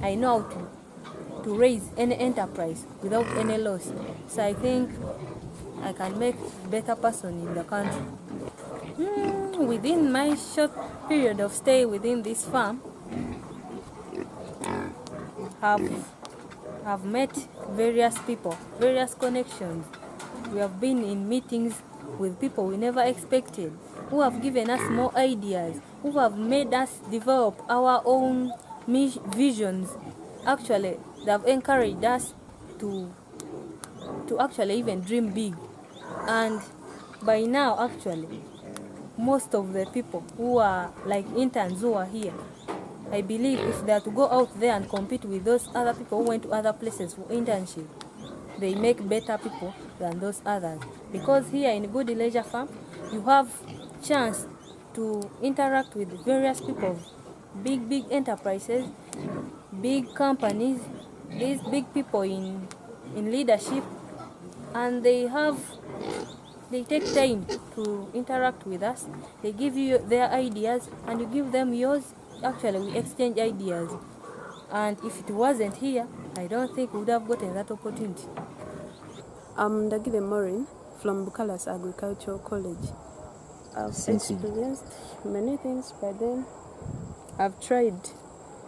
I know how to raise any enterprise without any loss. So I think I can make a better person in the country. Within my short period of stay within this farm, have met various people, various connections. We have been in meetings with people we never expected, who have given us more ideas, who have made us develop our own visions. Actually, they have encouraged us to actually even dream big. And by now, actually, most of the people who are like interns who are here, I believe if they are to go out there and compete with those other people who went to other places for internship, they make better people than those others. Because here in Good Leisure Farm, you have chance to interact with various people, big enterprises, big companies, these big people in leadership, and they take time to interact with us. They give you their ideas and you give them yours. Actually, we exchange ideas. And if it wasn't here, I don't think we would have gotten that opportunity. I'm Ndagile Maureen from Bukalas Agricultural College. I've experienced many things by then. I've tried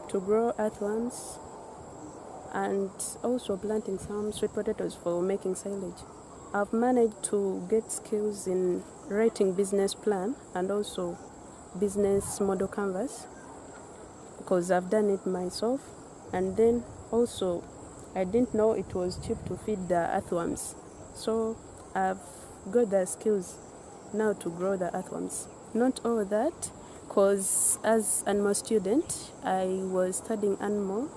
to grow earthworms and also planting some sweet potatoes for making silage. I've managed to get skills in writing business plan and also business model canvas because I've done it myself. And then also I didn't know it was cheap to feed the earthworms, so I've got the skills now to grow the earthworms. Not all that, because as an animal student I was studying animal.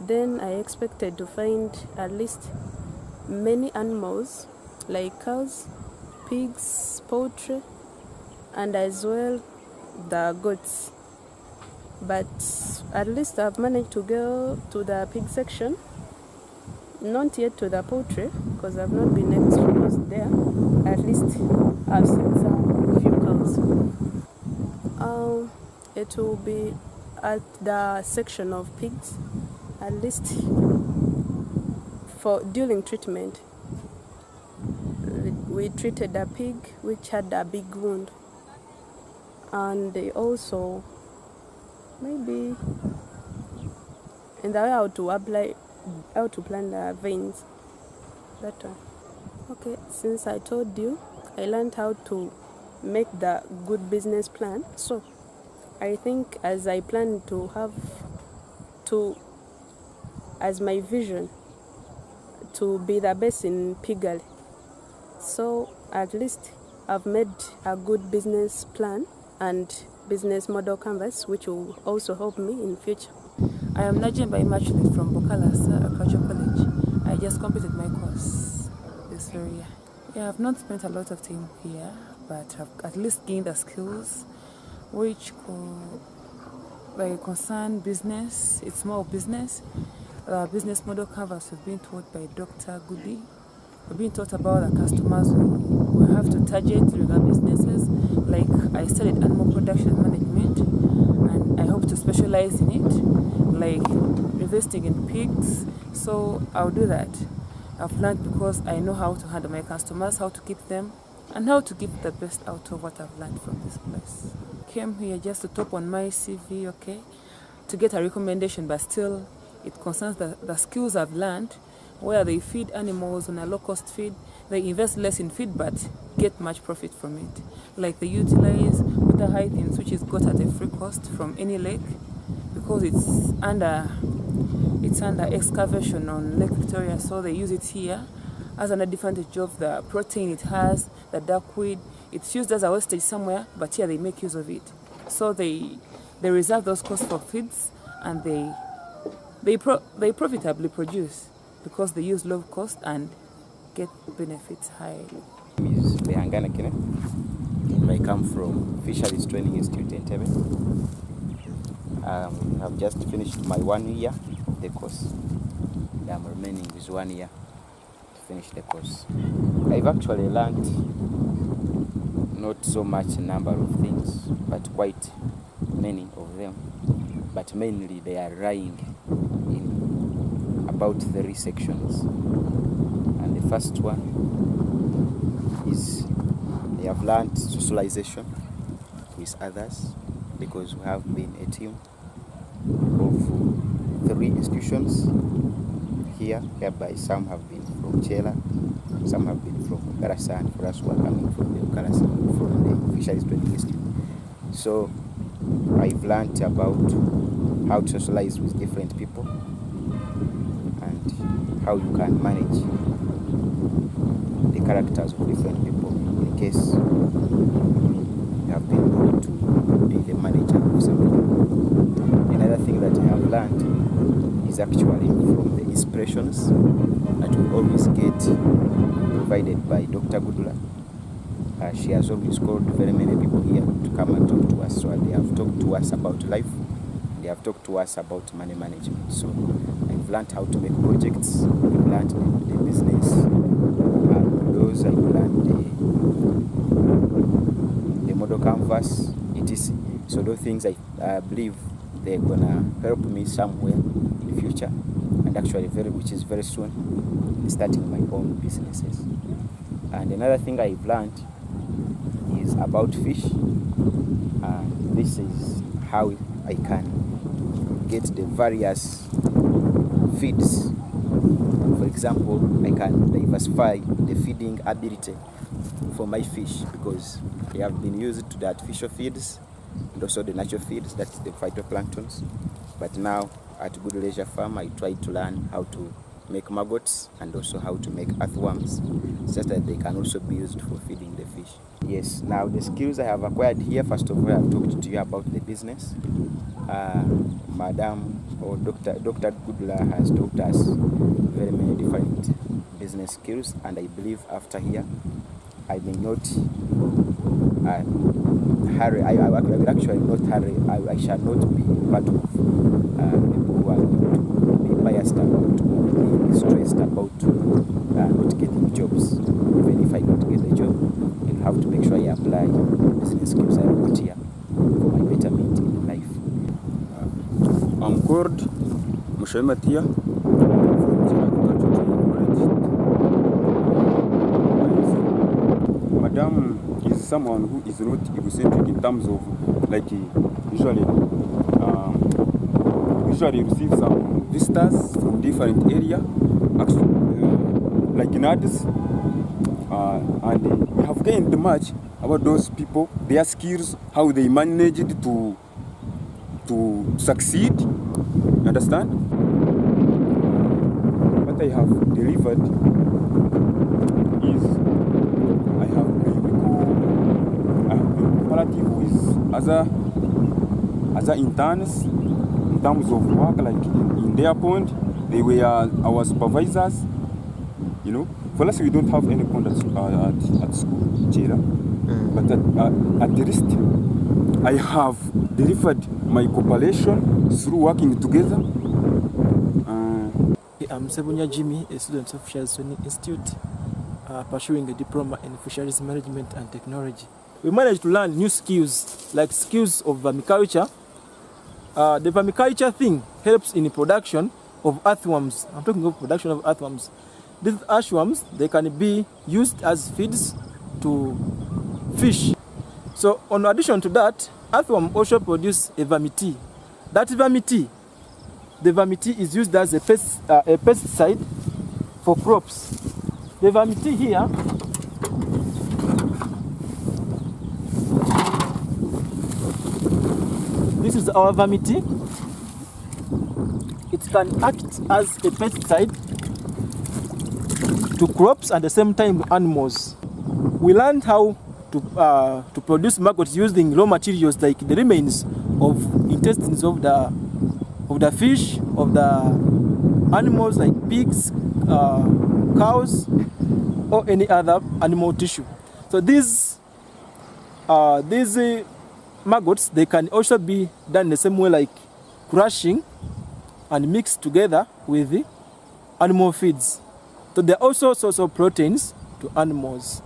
Then I expected to find at least many animals like cows, pigs, poultry, and as well the goats. But at least I've managed to go to the pig section, not yet to the poultry because I've not been exposed there. At least I've seen some few cows. It will be at the section of pigs, at least for during treatment. We treated a pig which had a big wound, and they also maybe in the way how to plant the veins. That one. Okay, since I told you, I learned how to make the good business plan. So I think as I plan to have as my vision to be the best in piggery. So at least I've made a good business plan and business model canvas, which will also help me in future. I am Najim Baimachuli from Bukalas Agricultural College. I just completed my course this very year. Yeah, I've not spent a lot of time here, but I've at least gained the skills which concern business. It's more business. Business model canvas have been taught by Dr. Goody. We've been taught about the customers we have to target through our businesses. Like I studied animal production management, and I hope to specialize in it, like investing in pigs. So I'll do that. I've learned because I know how to handle my customers, how to keep them, and how to give the best out of what I've learned from this place. Came here just to top on my CV, okay, to get a recommendation, but still it concerns the skills I've learned, where they feed animals on a low-cost feed. They invest less in feed but get much profit from it. Like they utilize water hyacinths, which is got at a free cost from any lake, because it's under excavation on Lake Victoria, so they use it here as an advantage of the protein it has, the duckweed. It's used as a wastage somewhere, but here they make use of it. So they reserve those costs for feeds, and they profitably produce because they use low cost and get benefits highly. My name is Behangana Kenneth. I come from Fisheries Training Institute in Tebe. I've just finished my 1 year of the course. I'm remaining with 1 year to finish the course. I've actually learned not so much a number of things, but quite many of them. But mainly they are lying in about 3 sections. And the first one is they have learned socialization with others, because we have been a team of 3 institutions here, whereby some have been from Chela, some have been from Karasa, and for us who are coming from the Karasa, from the Fisheries Training Institute. So I've learned about how to socialize with different people and how you can manage the characters of different people in case you have been brought to be the manager of something. Another thing that I have learned is actually from the inspirations that we always get provided by Dr. Gudula. She has always called very many people here to come and talk to us. So they have talked to us about life. They have talked to us about money management. So I've learned how to make projects. I've learned the business. Those I've learned the model canvas, etc. So those things I believe they're gonna help me somewhere the future, and actually which is very soon, starting my own businesses. And another thing I've learned is about fish. This is how I can get the various feeds. For example, I can diversify the feeding ability for my fish, because they have been used to the artificial feeds and also the natural feeds, that's the phytoplanktons. But now at Good Leisure Farm, I try to learn how to make maggots and also how to make earthworms, such that they can also be used for feeding the fish. Yes, now the skills I have acquired here, first of all, I've talked to you about the business. Madam or Dr. Goodla has taught us very many different business skills, and I believe after here, I may not hurry. I will actually not hurry. I shall not be part of people who are going to be biased about, being stressed about not getting jobs. Even if I don't get the job, I have to make sure I apply the business skills I got here for my betterment in life. I'm called Mushematia from Madam is someone who is not egocentric in terms of, like, usually receive some visitors from different area, like in Addis, and we have gained much about those people, their skills, how they managed to succeed. Understand? What I have delivered is I have been cooperative with other interns in terms of work, like in their pond. They were our supervisors. You know, for us we don't have any pond at school, Chira. But at least I have delivered my cooperation through working together. I'm Sebunya Jimmy, a student of Fisheries Training Institute, pursuing a diploma in fisheries management and technology. We managed to learn new skills, like skills of vermiculture. The vermiculture thing helps in the production of earthworms. I'm talking about production of earthworms. These earthworms, they can be used as feeds to fish. So, in addition to that, earthworm also produce a vermity. That vermity, the vermity is used as a pesticide for crops. The vermity here this is our vermity. It can act as a pesticide to crops and at the same time animals. We learned how to produce maggots using raw materials like the remains of intestines of the fish, of the animals like pigs, cows, or any other animal tissue. So these maggots, they can also be done the same way, like crushing and mixed together with the animal feeds. So they're also source of proteins to animals.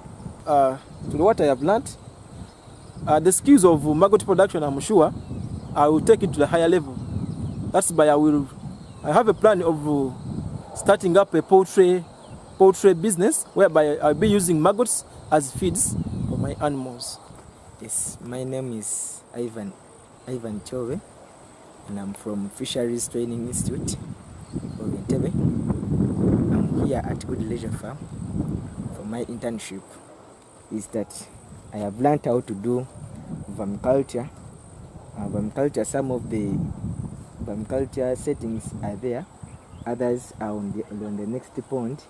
To what I have learned, the skills of maggot production, I'm sure I will take it to the higher level. That's why I have a plan of starting up a poultry business whereby I'll be using maggots as feeds for my animals. Yes, my name is Ivan Chove, and I'm from Fisheries Training Institute of Entebbe. I'm here at Good Leisure Farm for my internship. Is that I have learned how to do vermiculture. Some of the vermiculture settings are there, others are on the next pond,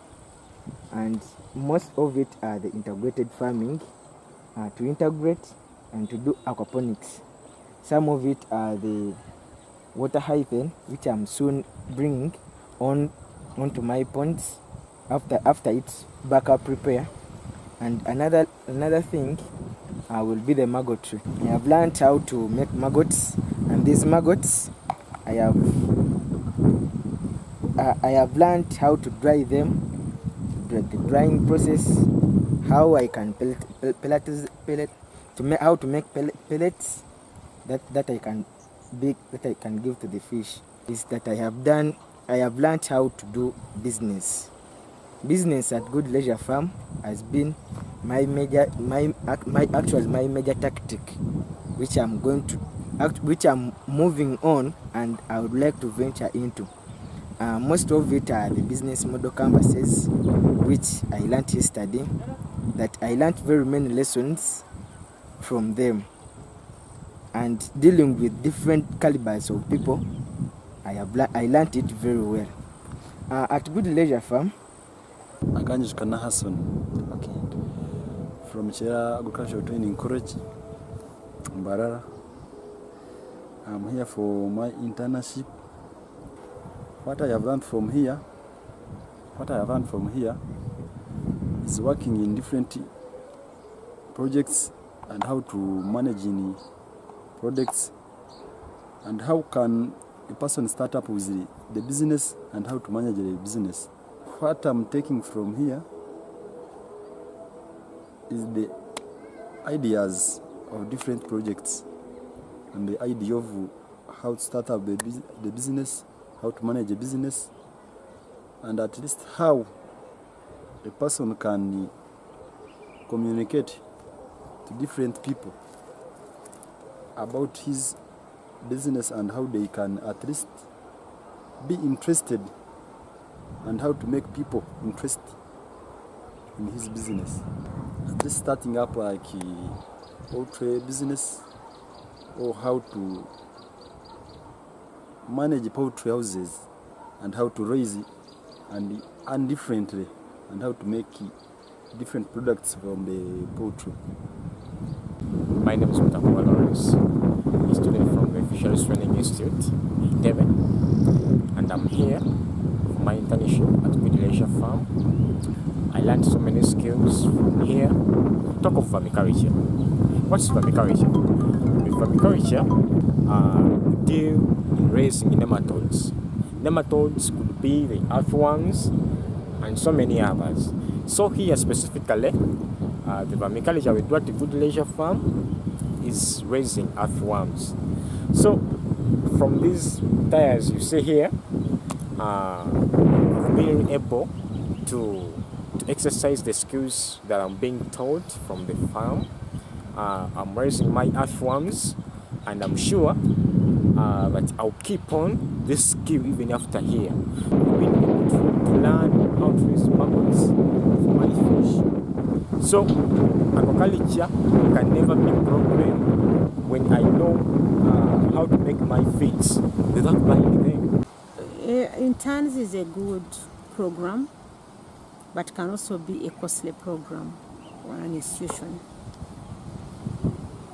and most of it are the integrated farming, to integrate and to do aquaponics. Some of it are the water hyphen, which I'm soon bringing onto my ponds after its backup repair. And another thing will be the maggotry. I have learned how to make maggots, and these maggots I have learned how to dry them, the drying process, how I can how to make pellets that I can give to the fish. is that I have learned how to do business. Business at Good Leisure Farm has been my major tactic, which I'm moving on and I would like to venture into. Most of it are the business model canvases, which I learned yesterday, that I learned very many lessons from them. And dealing with different calibers of people, I learned it very well. At Good Leisure Farm, Akanjishkana Hassan. Okay. From Chera Agricultural Training College, Mbarara. I'm here for my internship. What I have learned from here is working in different projects and how to manage in products and how can a person start up with the business and how to manage the business. What I'm taking from here is the ideas of different projects and the idea of how to start up the business, how to manage a business, and at least how a person can communicate to different people about his business and how they can at least be interested and how to make people interested in his business. At least starting up like poultry business or how to manage poultry houses and how to raise it and earn differently and how to make different products from the poultry. My name is Mutakuwa Lawrence, a student from the Fisheries Training Institute in Devon, and I'm here for my internship at Good Leisure Farm. I learned so many skills from here. Talk of vermiculture. What's vermiculture? With vermiculture, we deal in raising nematodes. Nematodes could be the earthworms and so many others. So here specifically, the vermiculture we do at the Good Leisure Farm is raising earthworms. So from these tires you see here, I've been able to exercise the skills that I'm being taught from the farm. I'm raising my earthworms, and I'm sure that I'll keep on this skill even after here. I've been able to learn how to raise maggots for my fish. So aquaculture can never be a problem when I know how to make my feeds without buying them. Interns is a good program, but can also be a costly program for an institution.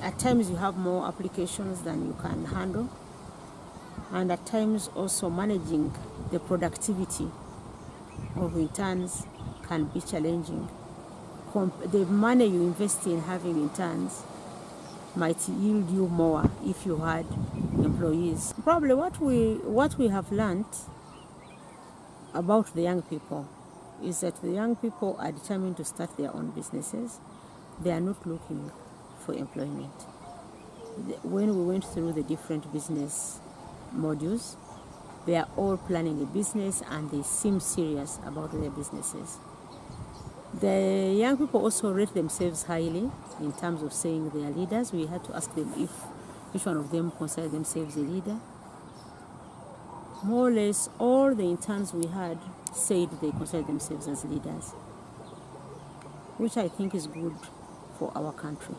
At times you have more applications than you can handle, and at times also managing the productivity of interns can be challenging. The money you invest in having interns might yield you more if you had employees. Probably what we have learned about the young people is that the young people are determined to start their own businesses. They are not looking for employment. When we went through the different business modules, they are all planning a business and they seem serious about their businesses. The young people also rate themselves highly in terms of saying they are leaders. We had to ask them if each one of them consider themselves a leader. More or less, all the interns we had said they consider themselves as leaders, which I think is good for our country.